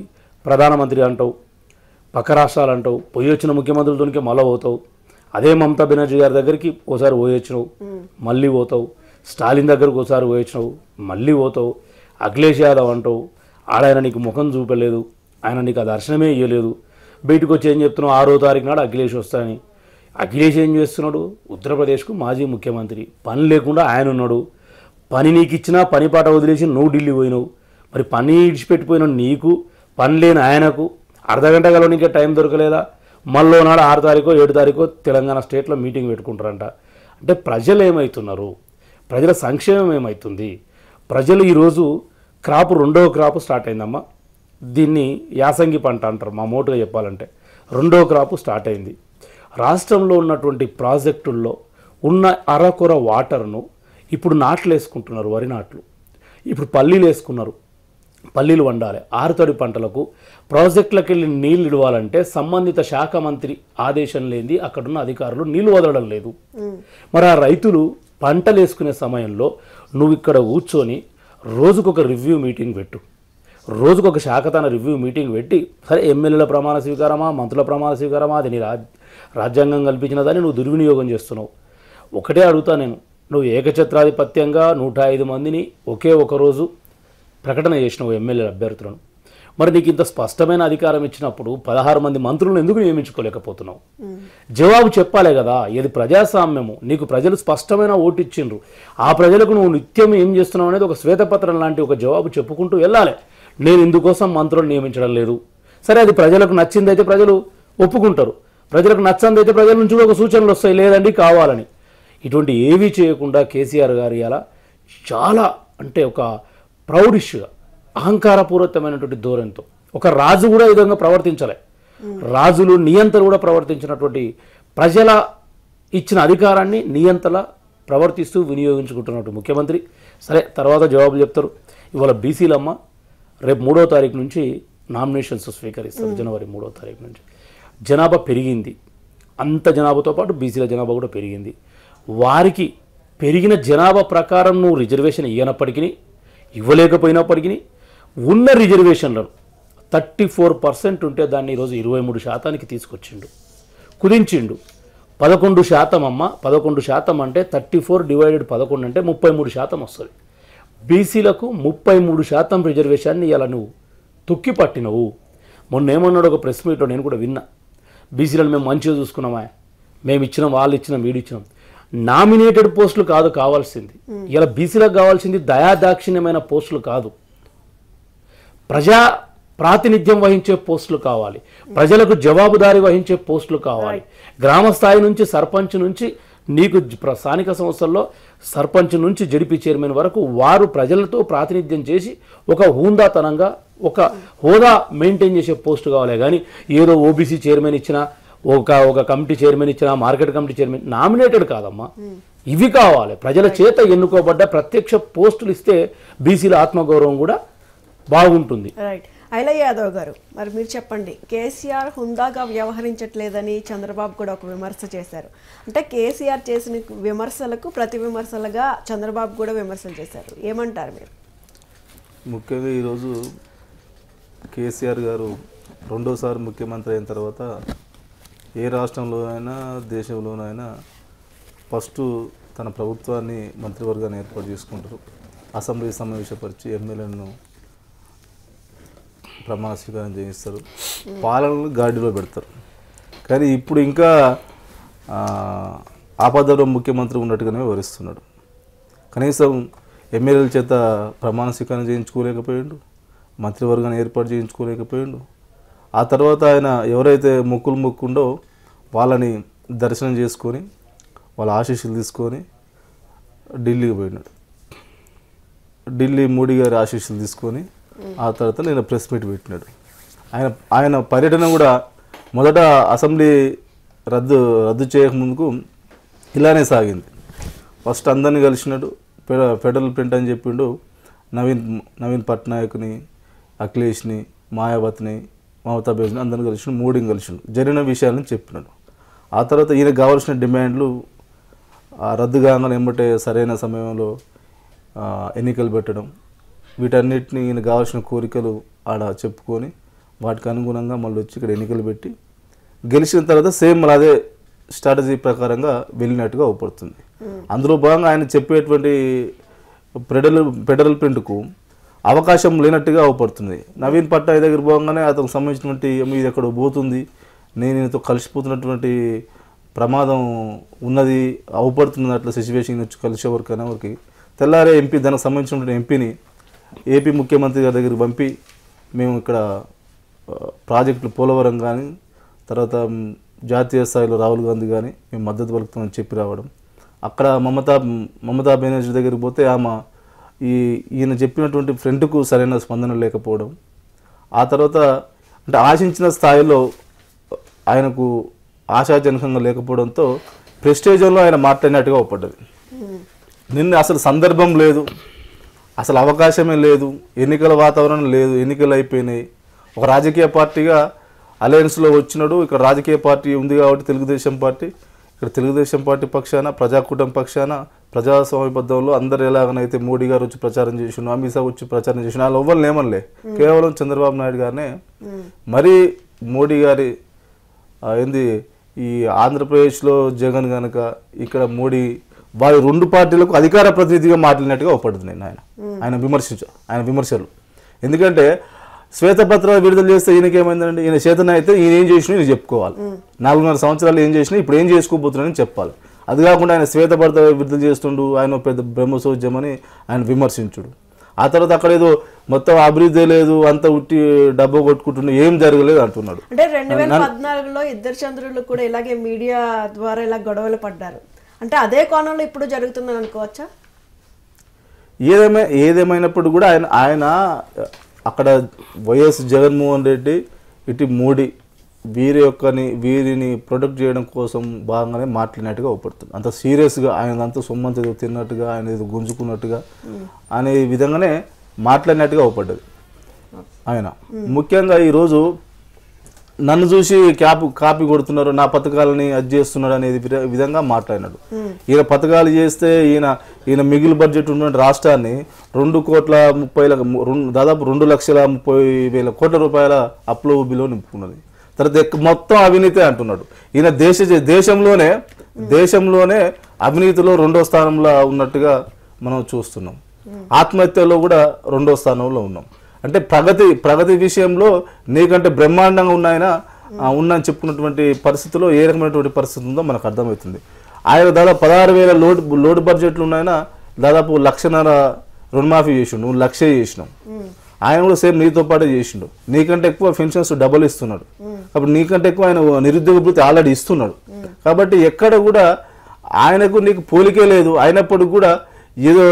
ప్రధానమంత్రి అంటావు, పక్క రాష్ట్రాలు అంటావు, పోయి వచ్చిన ముఖ్యమంత్రులతోనికే మళ్ళీ పోతావు. అదే మమతా బెనర్జీ గారి దగ్గరికి ఓసారి పోయొచ్చినావు, మళ్ళీ పోతావు. స్టాలిన్ దగ్గరకు ఒకసారి పోయొచ్చినావు, మళ్ళీ పోతావు. అఖిలేష్ యాదవ్ అంటావు, ఆడాయన నీకు ముఖం చూపలేదు, ఆయన నీకు ఆ దర్శనమే ఇవ్వలేదు. బయటకు వచ్చి ఏం చెప్తున్నావు, 6వ తారీఖు నాడు అఖిలేష్ వస్తాయని. అఖిలేష్ ఏం చేస్తున్నాడు, ఉత్తరప్రదేశ్కు మాజీ ముఖ్యమంత్రి, పని లేకుండా ఆయన ఉన్నాడు. పని నీకు ఇచ్చినా పని పాట వదిలేసి నువ్వు ఢిల్లీ పోయినావు. మరి పని ఇడిచిపెట్టిపోయిన నీకు, పని లేని ఆయనకు అర్ధగంట గలవనికే టైం దొరకలేదా? మళ్ళీ నాడు 6 తారీఖో 7 తారీఖో తెలంగాణ స్టేట్లో మీటింగ్ పెట్టుకుంటారంట. అంటే ప్రజలు ఏమవుతున్నారు, ప్రజల సంక్షేమం ఏమవుతుంది? ప్రజలు ఈరోజు క్రాప్ 2వ క్రాప్ స్టార్ట్ అయిందమ్మా. దీన్ని యాసంగి పంట అంటారు మా మోటుగా చెప్పాలంటే. 2వ క్రాప్ స్టార్ట్ అయింది. రాష్ట్రంలో ఉన్నటువంటి ప్రాజెక్టుల్లో ఉన్న అరకొర వాటర్ను ఇప్పుడు నాట్లు వేసుకుంటున్నారు, వరి నాట్లు. ఇప్పుడు పల్లీలు వేసుకున్నారు, పల్లీలు వండాలి. ఆరుతడి పంటలకు ప్రాజెక్టులకు వెళ్ళి నీళ్ళు ఇవ్వాలంటే సంబంధిత శాఖ మంత్రి ఆదేశం లేనిది అక్కడున్న అధికారులు నీళ్లు వదలడం లేదు. మరి ఆ రైతులు పంటలు వేసుకునే సమయంలో నువ్వు ఇక్కడ కూర్చొని రోజుకొక రివ్యూ మీటింగ్ పెట్టు, రోజుకొక శాఖతాన రివ్యూ మీటింగ్ పెట్టి, సరే ఎమ్మెల్యేల ప్రమాణ స్వీకారమా, మంత్రుల ప్రమాణ స్వీకారమా, అది నీ రాజ్యాంగం కల్పించినదని నువ్వు దుర్వినియోగం చేస్తున్నావు. ఒకటే అడుగుతా నేను, నువ్వు ఏకఛత్రాధిపత్యంగా 105 మందిని ఒకే ఒక రోజు ప్రకటన చేసినావు ఎమ్మెల్యేల అభ్యర్థులను. మరి నీకు ఇంత స్పష్టమైన అధికారం ఇచ్చినప్పుడు 16 మంది మంత్రులను ఎందుకు నియమించుకోలేకపోతున్నావు? జవాబు చెప్పాలే కదా. ఇది ప్రజాస్వామ్యము. నీకు ప్రజలు స్పష్టమైన ఓటు ఇచ్చిండ్రు. ఆ ప్రజలకు నువ్వు నిత్యం ఏం చేస్తున్నావు అనేది ఒక శ్వేతపత్రం లాంటి ఒక జవాబు చెప్పుకుంటూ వెళ్ళాలి. నేను ఇందుకోసం మంత్రులను నియమించడం లేదు. సరే, అది ప్రజలకు నచ్చిందైతే ప్రజలు ఒప్పుకుంటారు, ప్రజలకు నచ్చందైతే ప్రజల నుంచి కూడా ఒక సూచనలు వస్తాయి, లేదండి కావాలని. ఇటువంటి ఏవీ చేయకుండా కేసీఆర్ గారు ఇలా చాలా అంటే ఒక ప్రౌడిష్గా అహంకారపూరితమైనటువంటి ధోరణితో, ఒక రాజు కూడా ఈ విధంగా ప్రవర్తించలే. రాజులు నియంతలు కూడా ప్రవర్తించినటువంటి, ప్రజల ఇచ్చిన అధికారాన్ని నియంతలా ప్రవర్తిస్తూ వినియోగించుకుంటున్నటువంటి ముఖ్యమంత్రి. సరే, తర్వాత జవాబు చెప్తారు. ఇవాళ బీసీలమ్మ రేపు 3వ తారీఖు నుంచి నామినేషన్స్ స్వీకరిస్తారు. జనవరి 3వ తారీఖు నుంచి జనాభా పెరిగింది. అంత జనాభాతో పాటు బీసీల జనాభా కూడా పెరిగింది. వారికి పెరిగిన జనాభా ప్రకారం నువ్వు రిజర్వేషన్ ఇవ్వలేకపోయినప్పటికీ ఉన్న రిజర్వేషన్లను 34% ఉంటే దాన్ని ఈరోజు 23% తీసుకొచ్చిండు, కుదించిండు. 11% అమ్మ, 11% అంటే 34/11 అంటే 33% వస్తుంది. బీసీలకు 33% రిజర్వేషన్ని ఇలా నువ్వు తొక్కి పట్టినవు. మొన్న ఏమన్నాడు ఒక ప్రెస్ మీట్లో, నేను కూడా విన్నా, బీసీలను మేము మంచిగా చూసుకున్నామా, మేము ఇచ్చినాం, వాళ్ళు ఇచ్చినాం, వీడు ఇచ్చినాం. నామినేటెడ్ పోస్టులు కాదు కావాల్సింది. ఇలా బీసీలకు కావాల్సింది దయాదాక్షిణ్యమైన పోస్టులు కాదు, ప్రజా ప్రాతినిధ్యం వహించే పోస్టులు కావాలి, ప్రజలకు జవాబుదారీ వహించే పోస్టులు కావాలి. గ్రామ స్థాయి నుంచి సర్పంచ్ నుంచి నీకు స్థానిక సంస్థల్లో సర్పంచ్ నుంచి జడిపి చైర్మన్ వరకు వారు ప్రజలతో ప్రాతినిధ్యం చేసి ఒక హూందాతనంగా ఒక హోదా మెయింటైన్ చేసే పోస్టు కావాలి. కానీ ఏదో ఓబీసీ చైర్మన్ ఇచ్చినా, ఒక కమిటీ చైర్మన్ ఇచ్చినా, మార్కెట్ కమిటీ చైర్మన్ నామినేటెడ్ కాదమ్మా, ఇవి కావాలి. ప్రజల చేత ఎన్నుకోబడ్డ ప్రత్యక్ష పోస్టులు ఇస్తే బీసీల ఆత్మగౌరవం కూడా బాగుంటుంది. రైట్. ఐలయ్య యాదవ్ గారు, మరి మీరు చెప్పండి, కేసీఆర్ హుందాగా వ్యవహరించట్లేదని చంద్రబాబు కూడా ఒక విమర్శ చేశారు. అంటే కేసీఆర్ చేసిన విమర్శలకు ప్రతి విమర్శలుగా చంద్రబాబు కూడా విమర్శలు చేశారు. ఏమంటారు మీరు? ముఖ్యంగా ఈరోజు కేసీఆర్ గారు 2వసారి ముఖ్యమంత్రి అయిన తర్వాత ఏ రాష్ట్రంలోనైనా దేశంలోనైనా ఫస్ట్ తన ప్రభుత్వాన్ని మంత్రివర్గాన్ని ఏర్పాటు చేసుకుంటారు, అసెంబ్లీ సమావేశపరిచి ఎమ్మెల్యేలను ప్రమాణ స్వీకారం చేయిస్తారు, పాలనను గాడిలో పెడతారు. కానీ ఇప్పుడు ఇంకా ఆపదలో ముఖ్యమంత్రి ఉన్నట్టుగానే వివరిస్తున్నాడు. కనీసం ఎమ్మెల్యేల చేత ప్రమాణ స్వీకారం చేయించుకోలేకపోయాడు, మంత్రివర్గాన్ని ఏర్పాటు చేయించుకోలేకపోయాడు. ఆ తర్వాత ఆయన ఎవరైతే మొక్కుండో వాళ్ళని దర్శనం చేసుకొని వాళ్ళ ఆశీస్సులు తీసుకొని ఢిల్లీకి పోయినాడు. ఢిల్లీ మోడీ గారి ఆశీస్సులు తీసుకొని ఆ తర్వాత నేను ప్రెస్ మీట్ పెట్టినాడు. ఆయన పర్యటన కూడా మొదట అసెంబ్లీ రద్దు చేయకముందుకు ఇలానే సాగింది. ఫస్ట్ అందరినీ కలిసినట్టు ఫెడరల్ ప్రింట్ అని చెప్పిండు. నవీన్ పట్నాయక్ని, అఖిలేష్ని, మాయావతిని, మమతా బెనర్జీని అందరిని కలిసిండు. మోడీని కలిసిండు. జరిగిన విషయాలను చెప్పినాడు. ఆ తర్వాత ఈయనకు కావాల్సిన డిమాండ్లు రద్దు కాగానే ఎమ్మటే సరైన సమయంలో ఎన్నికలు పెట్టడం, వీటన్నిటిని ఈయన కావాల్సిన కోరికలు ఆడ చెప్పుకొని వాటికి అనుగుణంగా మళ్ళీ వచ్చి ఇక్కడ ఎన్నికలు పెట్టి గెలిచిన తర్వాత సేమ్ మళ్ళీ అదే స్ట్రాటజీ ప్రకారంగా వెళ్ళినట్టుగా అవుపడుతుంది. అందులో భాగంగా ఆయన చెప్పేటువంటి ఫెడరల్ ప్రింట్కు అవకాశం లేనట్టుగా అవుపడుతుంది. నవీన్ పట్నాయక్ దగ్గర పోగానే అతనికి సంబంధించినటువంటి ఇది ఎక్కడ పోతుంది, నేను ఈయనతో కలిసిపోతున్నటువంటి ప్రమాదం ఉన్నది అవుపడుతుంది అట్లా సిచ్యువేషన్ వచ్చి కలిసే వరకైనా వరకు తెల్లారే ఎంపీ దానికి సంబంధించినటువంటి ఎంపీని ఏపీ ముఖ్యమంత్రి గారి దగ్గరికి పంపి మేము ఇక్కడ ప్రాజెక్టులు పోలవరం కానీ తర్వాత జాతీయ స్థాయిలో రాహుల్ గాంధీ కానీ మేము మద్దతు పలుకుతామని చెప్పి రావడం, అక్కడ మమతా బెనర్జీ దగ్గరికి పోతే ఆమె ఈయన చెప్పినటువంటి ఫ్రెండ్కు సరైన స్పందన లేకపోవడం, ఆ తర్వాత అంటే ఆశించిన స్థాయిలో ఆయనకు ఆశాజనకంగా లేకపోవడంతో ప్రెస్టేజ్లో ఆయన మాట్లాడినట్టుగా ఒప్పడ్డది. నిన్న అసలు సందర్భం లేదు, అసలు అవకాశమే లేదు, ఎన్నికల వాతావరణం లేదు, ఎన్నికలు అయిపోయినాయి. ఒక రాజకీయ పార్టీగా అలయన్స్లో వచ్చినాడు. ఇక్కడ రాజకీయ పార్టీ ఉంది కాబట్టి తెలుగుదేశం పార్టీ, ఇక్కడ తెలుగుదేశం పార్టీ పక్షాన, ప్రజాకూటమి పక్షాన, ప్రజాస్వామ్యబద్ధంలో అందరు ఎలాగనైతే మోడీ గారు వచ్చి ప్రచారం చేసిన, అమిత్ షా వచ్చి ప్రచారం చేసిన, వాళ్ళు ఎవ్వరు ఏమనలే, కేవలం చంద్రబాబు నాయుడు గారినే మరీ మోడీ గారి ఏంది ఈ ఆంధ్రప్రదేశ్లో జగన్ కనుక ఇక్కడ మోడీ వారి రెండు పార్టీలకు అధికార ప్రతినిధిగా మాట్లాడినట్టుగా ఒప్పడుతుంది ఆయన విమర్శలు. ఎందుకంటే శ్వేతపత్రాలు విడుదల చేస్తే ఈయనకేమైందండి, ఈయన చేతన అయితే ఈయన ఏం చేసినా ఈయన చెప్పుకోవాలి, 4.5 సంవత్సరాలు ఏం చేసినా ఇప్పుడు ఏం చేసుకోబోతున్నాడని చెప్పాలి. అది కాకుండా ఆయన శ్వేతపత్రాలు విడుదల చేస్తుండు, ఆయన పెద్ద బ్రహ్మసోద్యం అని ఆయన విమర్శించుడు. ఆ తర్వాత అక్కడ ఏదో మొత్తం అభివృద్ధి లేదు, అంత ఉట్టి డబ్బు కొట్టుకుంటున్నా, ఏం జరగలేదు అంటున్నాడు. అంటే 2014లో ఇద్దరు చంద్రులు కూడా ఇలాగే మీడియా ద్వారా ఇలా గొడవలు పడ్డారు. అంటే అదే కోణంలో ఇప్పుడు జరుగుతుందని అనుకోవచ్చా? ఏదేమైనప్పుడు కూడా ఆయన అక్కడ వైఎస్ జగన్మోహన్ రెడ్డి ఇటు మోడీ వీరిని ప్రొటెక్ట్ చేయడం కోసం బాగానే మాట్లాడినట్టుగా ఒప్పుడుతుంది. అంత సీరియస్గా ఆయన అంతా సొమ్మంత ఏదో తిన్నట్టుగా, ఆయన ఏదో గుంజుకున్నట్టుగా అనే విధంగానే మాట్లాడినట్టుగా ఒప్పడ్డది ఆయన. ముఖ్యంగా ఈరోజు నన్ను చూసి కాపీ కొడుతున్నారు, నా పథకాలని అది చేస్తున్నాడు అనేది విధంగా మాట్లాడినాడు. ఈయన పథకాలు చేస్తే ఈయన మిగులు బడ్జెట్ ఉన్న రాష్ట్రాన్ని 2,30,00,000 దాదాపు 2,30,000 కోట్ల రూపాయల అప్పులో బిలో నింపుకున్నది. తర్వాత మొత్తం అవినీతి అంటున్నాడు. ఈయన దేశంలోనే అవినీతిలో 2వ స్థానంలో ఉన్నట్టుగా మనం చూస్తున్నాం. ఆత్మహత్యలో కూడా 2వ స్థానంలో ఉన్నాం. అంటే ప్రగతి విషయంలో నీకంటే బ్రహ్మాండంగా ఉన్నాయని చెప్పుకున్నటువంటి పరిస్థితిలో ఏ రకమైనటువంటి పరిస్థితి ఉందో మనకు అర్థమవుతుంది. ఆయన దాదాపు 16,000 లోడ్ బడ్జెట్లు ఉన్నాయన దాదాపు 1,00,000 రుణమాఫీ చేసిండు, 1,00,000 చేసినాం. ఆయన కూడా సేమ్ నీతో పాటే చేసిండు. నీకంటే ఎక్కువ పెన్షన్స్ డబుల్ ఇస్తున్నాడు. కాబట్టి నీకంటే ఎక్కువ ఆయన నిరుద్యోగ భృతి ఆల్రెడీ ఇస్తున్నాడు. కాబట్టి ఎక్కడ కూడా ఆయనకు నీకు పోలికే లేదు. అయినప్పుడు కూడా ఏదో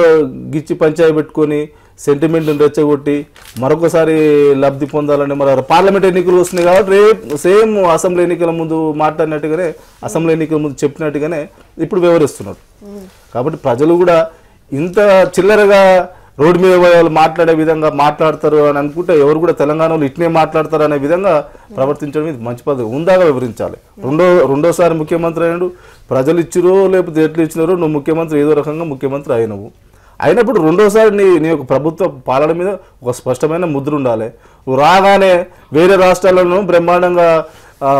గిచ్చి పంచాయి పెట్టుకొని సెంటిమెంట్ని రెచ్చగొట్టి మరొకసారి లబ్ధి పొందాలని మరి పార్లమెంట్ ఎన్నికలు వస్తున్నాయి కాబట్టి రేపు సేమ్ అసెంబ్లీ ఎన్నికల ముందు మాట్లాడినట్టుగానే, అసెంబ్లీ ఎన్నికల ముందు చెప్పినట్టుగానే ఇప్పుడు వివరిస్తున్నాడు. కాబట్టి ప్రజలు కూడా ఇంత చిల్లరగా రోడ్డు మీద వాళ్ళు మాట్లాడే విధంగా మాట్లాడతారు అని అనుకుంటే ఎవరు కూడా తెలంగాణలో ఇట్నే మాట్లాడతారు అనే విధంగా ప్రవర్తించడం ఇది మంచి పద్ధతి. ఉందాగా వివరించాలి. రెండోసారి ముఖ్యమంత్రి అయినాడు, ప్రజలు ఇచ్చిరో లేకపోతే ఎట్లు ఇచ్చినారో నువ్వు ముఖ్యమంత్రి ఏదో రకంగా ముఖ్యమంత్రి అయినప్పుడు రెండోసారి నీ యొక్క ప్రభుత్వ పాలన మీద ఒక స్పష్టమైన ముద్ర ఉండాలి. రాగానే వేరే రాష్ట్రాలను బ్రహ్మాండంగా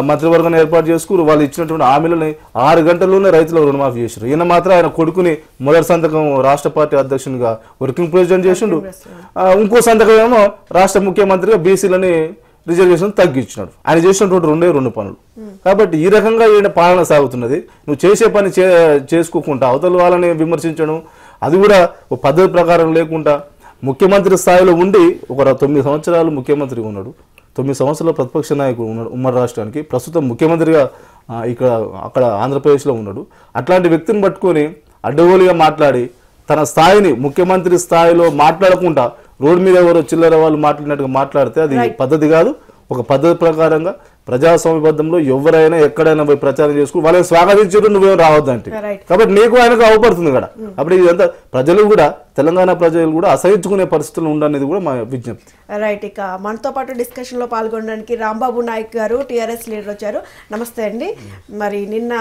మంత్రివర్గాన్ని ఏర్పాటు చేసుకుని వాళ్ళు ఇచ్చినటువంటి హామీలని 6 గంటల్లోనే రైతులకు రుణమాఫీ చేశారు. ఈయన మాత్రం ఆయన కొడుకుని మొదటి సంతకం రాష్ట్ర పార్టీ అధ్యక్షునిగా వర్కింగ్ ప్రెసిడెంట్ చేసిండు, ఇంకో సంతకం ఏమో రాష్ట్ర ముఖ్యమంత్రిగా బీసీలని రిజర్వేషన్ తగ్గించినాడు. ఆయన చేసినటువంటి 2 పనులు. కాబట్టి ఈ రకంగా ఈయన పాలన సాగుతున్నది. నువ్వు చేసే పని చేసుకోకుండా అవతల వాళ్ళని విమర్శించడం, అది కూడా ఒక పద్ధతి ప్రకారం లేకుండా ముఖ్యమంత్రి స్థాయిలో ఉండి ఒక 9 సంవత్సరాలు ముఖ్యమంత్రిగా ఉన్నాడు, 9 సంవత్సరాల ప్రతిపక్ష నాయకుడు ఉన్నాడు ఉమ్మడి రాష్ట్రానికి, ప్రస్తుతం ముఖ్యమంత్రిగా అక్కడ ఆంధ్రప్రదేశ్లో ఉన్నాడు. అట్లాంటి వ్యక్తిని పట్టుకొని అడ్డగోలుగా మాట్లాడి తన స్థాయిని ముఖ్యమంత్రి స్థాయిలో మాట్లాడకుండా రోడ్డు మీద ఎవరో చిల్లర వాళ్ళు మాట్లాడినట్టుగా మాట్లాడితే అది పద్ధతి కాదు. ఒక పద్ధతి ప్రకారంగా ప్రజాస్వామ్యబద్ధంలో ఎవరైనా ఎక్కడైనా పోయి ప్రచారం చేసుకుని వాళ్ళని స్వాగతించారు, నువ్వేం రావద్దంటే. Right. కాబట్టి నీకు ఆయనకు అవపడుతుంది కదా. అప్పుడు ఇదంతా ప్రజలు కూడా, తెలంగాణ ప్రజలు కూడా అసహించుకునే పరిస్థితులు ఉండనేది కూడా మా విజ్ఞప్తి. రైట్. ఇక మనతో పాటు డిస్కషన్లో పాల్గొనడానికి రాంబాబు నాయక్ గారు, టీఆర్ఎస్ లీడర్ వచ్చారు. నమస్తే అండి. మరి నిన్న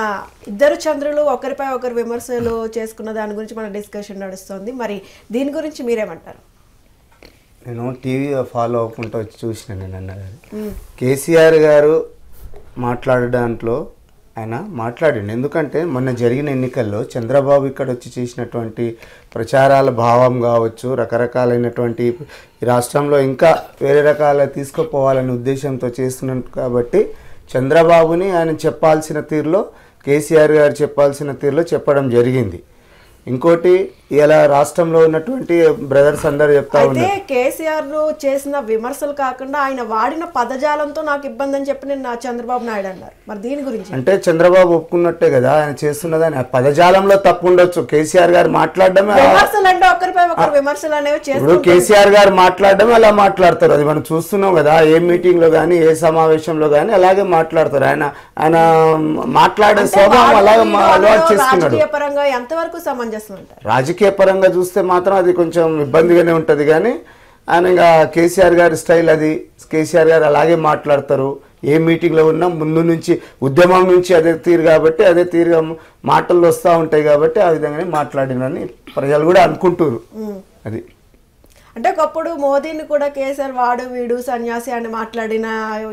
ఇద్దరు చంద్రులు ఒకరిపై ఒకరు విమర్శలు చేసుకున్న దాని గురించి మన డిస్కషన్ నడుస్తుంది. మరి దీని గురించి మీరేమంటారు? నేను టీవీ ఫాలో అవ్వకుండా వచ్చి చూసిన నేను అన్నది కేసీఆర్ గారు మాట్లాడే దాంట్లో ఆయన మాట్లాడండి. ఎందుకంటే మొన్న జరిగిన ఎన్నికల్లో చంద్రబాబు ఇక్కడ వచ్చి చేసినటువంటి ప్రచారాల భావం కావచ్చు, రకరకాలైనటువంటి ఈ రాష్ట్రంలో ఇంకా వేరే రకాల తీసుకుపోవాలనే ఉద్దేశంతో చేస్తున్నాడు. కాబట్టి చంద్రబాబుని ఆయన చెప్పాల్సిన తీరులో, కేసీఆర్ గారు చెప్పాల్సిన తీరులో చెప్పడం జరిగింది. ఇంకోటి ఇలా రాష్ట్రంలో ఉన్నటువంటి బ్రదర్స్ అందరూ చెప్తా అయితే కేసీఆర్ చేసిన విమర్శలు కాకుండా ఆయన వాడిన పదజాలంతో నాకు ఇబ్బంది అని చెప్పి నిన్న చంద్రబాబు నాయుడు అన్నారు. మరి దీని గురించి అంటే చంద్రబాబు ఒప్పుకున్నట్టే కదా ఆయన చేస్తున్నదని. పదజాలంలో తప్పు ఉండొచ్చు, కేసీఆర్ గారు మాట్లాడడమే. విమర్శలు అంటే ఒకరిపై ఒకరు విమర్శలు అనేవి ఇప్పుడు చేస్తారు. కేసీఆర్ గారు మాట్లాడడం అలా మాట్లాడతారు, అది మనం చూస్తున్నాం కదా. ఏ మీటింగ్ లో కానీ ఏ సమావేశంలో కానీ అలాగే మాట్లాడతారు. ఆయన మాట్లాడే స్వభావం అలాగే అలవాటు చేసుకున్నాడు. రాజకీయ పరంగా ఎంతవరకు సమంజసం అంటారు? రాజకీయ పరంగా చూస్తే మాత్రం అది కొంచెం ఇబ్బందిగానే ఉంటుంది. కానీ ఆయన ఇంకా కేసీఆర్ గారి స్టైల్ అది. కేసీఆర్ గారు అలాగే మాట్లాడతారు. ఏ మీటింగ్లో ఉన్నా ముందు నుంచి ఉద్యమం నుంచి అదే తీరు కాబట్టి అదే తీరుగా మాటలు వస్తూ ఉంటాయి కాబట్టి ఆ విధంగానే మాట్లాడినని ప్రజలు కూడా అనుకుంటారు. అది అంటే ఒకప్పుడు మోదీని కూడా కేసీఆర్ వీడు సన్యాసి అని మాట్లాడిన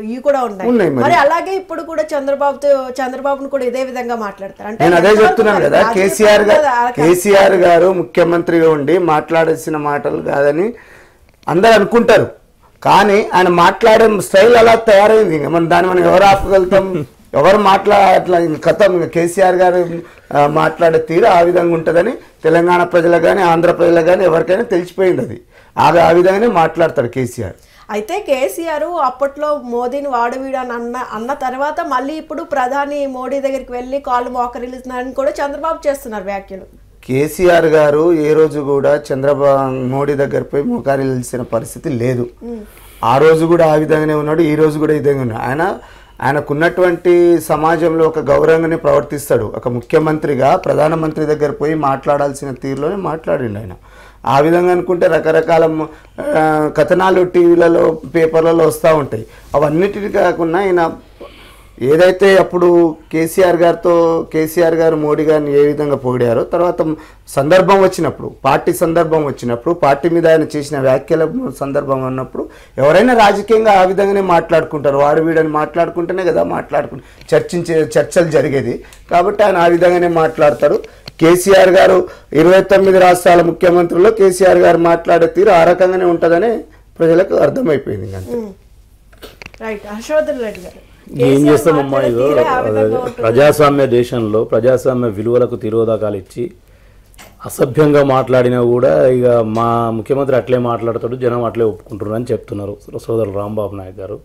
ఇవి కూడా ఉన్నాయి. మరి అలాగే ఇప్పుడు కూడా చంద్రబాబును కూడా ఇదే విధంగా మాట్లాడతారు. అంటే నేను అదే చెప్తున్నాను కదా, కేసీఆర్ గారు ముఖ్యమంత్రిగా ఉండి మాట్లాడాల్సిన మాటలు కాదని అందరు అనుకుంటారు. కానీ ఆయన మాట్లాడే స్టైల్ అలా తయారైంది. మనం ఎవరు ఆపగలుగుతాం? ఎవరు అట్లా కథం. కేసీఆర్ గారు మాట్లాడే తీరు ఆ విధంగా ఉంటుందని తెలంగాణ ప్రజలకు కానీ ఆంధ్ర ప్రజలకు కానీ ఎవరికైనా తెలిసిపోయింది. అది ఆ విధంగానే మాట్లాడతాడు కేసీఆర్. అయితే కేసీఆర్ అప్పట్లో మోదీని వీడు అని అన్న తర్వాత మళ్ళీ ఇప్పుడు ప్రధాని మోడీ దగ్గరికి వెళ్ళి కాళ్ళు మోకరిల్లుతున్నారని కూడా చంద్రబాబు చేస్తున్నారు వ్యాఖ్యలు. కేసీఆర్ గారు ఏ రోజు కూడా మోడీ దగ్గర పోయి మోకారిల్సిన పరిస్థితి లేదు. ఆ రోజు కూడా ఆ విధంగానే ఉన్నాడు, ఈ రోజు కూడా ఈ విధంగా ఉన్నాడు. ఆయనకున్నటువంటి సమాజంలో ఒక గౌరవంగానే ప్రవర్తిస్తాడు. ఒక ముఖ్యమంత్రిగా ప్రధానమంత్రి దగ్గర పోయి మాట్లాడాల్సిన తీరులోనే మాట్లాడిండు ఆయన. ఆ విధంగా అనుకుంటే రకరకాల కథనాలు టీవీలలో పేపర్లలో వస్తూ ఉంటాయి. అవన్నిటిని కాకుండా ఆయన ఏదైతే అప్పుడు కేసీఆర్ గారు మోడీ గారిని ఏ విధంగా పొగిడారో, తర్వాత సందర్భం వచ్చినప్పుడు పార్టీ మీద ఆయన చేసిన వ్యాఖ్యల సందర్భం అన్నప్పుడు ఎవరైనా రాజకీయంగా ఆ విధంగానే మాట్లాడుకుంటారు. వాడు వీడని మాట్లాడుకుంటేనే కదా చర్చలు జరిగేది. కాబట్టి ఆయన ఆ విధంగానే మాట్లాడతారు. కేసీఆర్ గారు 29 రాష్ట్రాల ముఖ్యమంత్రుల్లో కేసీఆర్ గారు మాట్లాడే తీరు ఆ రకంగానే ఉంటుందని ప్రజలకు అర్థమైపోయింది. ఏం చేస్తామమ్మా? ఇదో ప్రజాస్వామ్య దేశంలో ప్రజాస్వామ్య విలువలకు తిరోధకాలు ఇచ్చి అసభ్యంగా మాట్లాడినా కూడా ఇక మా ముఖ్యమంత్రి అట్లే మాట్లాడతాడు, జనం అట్లే ఒప్పుకుంటున్నారు అని చెప్తున్నారు సోదరులు రాంబాబు నాయక్ గారు.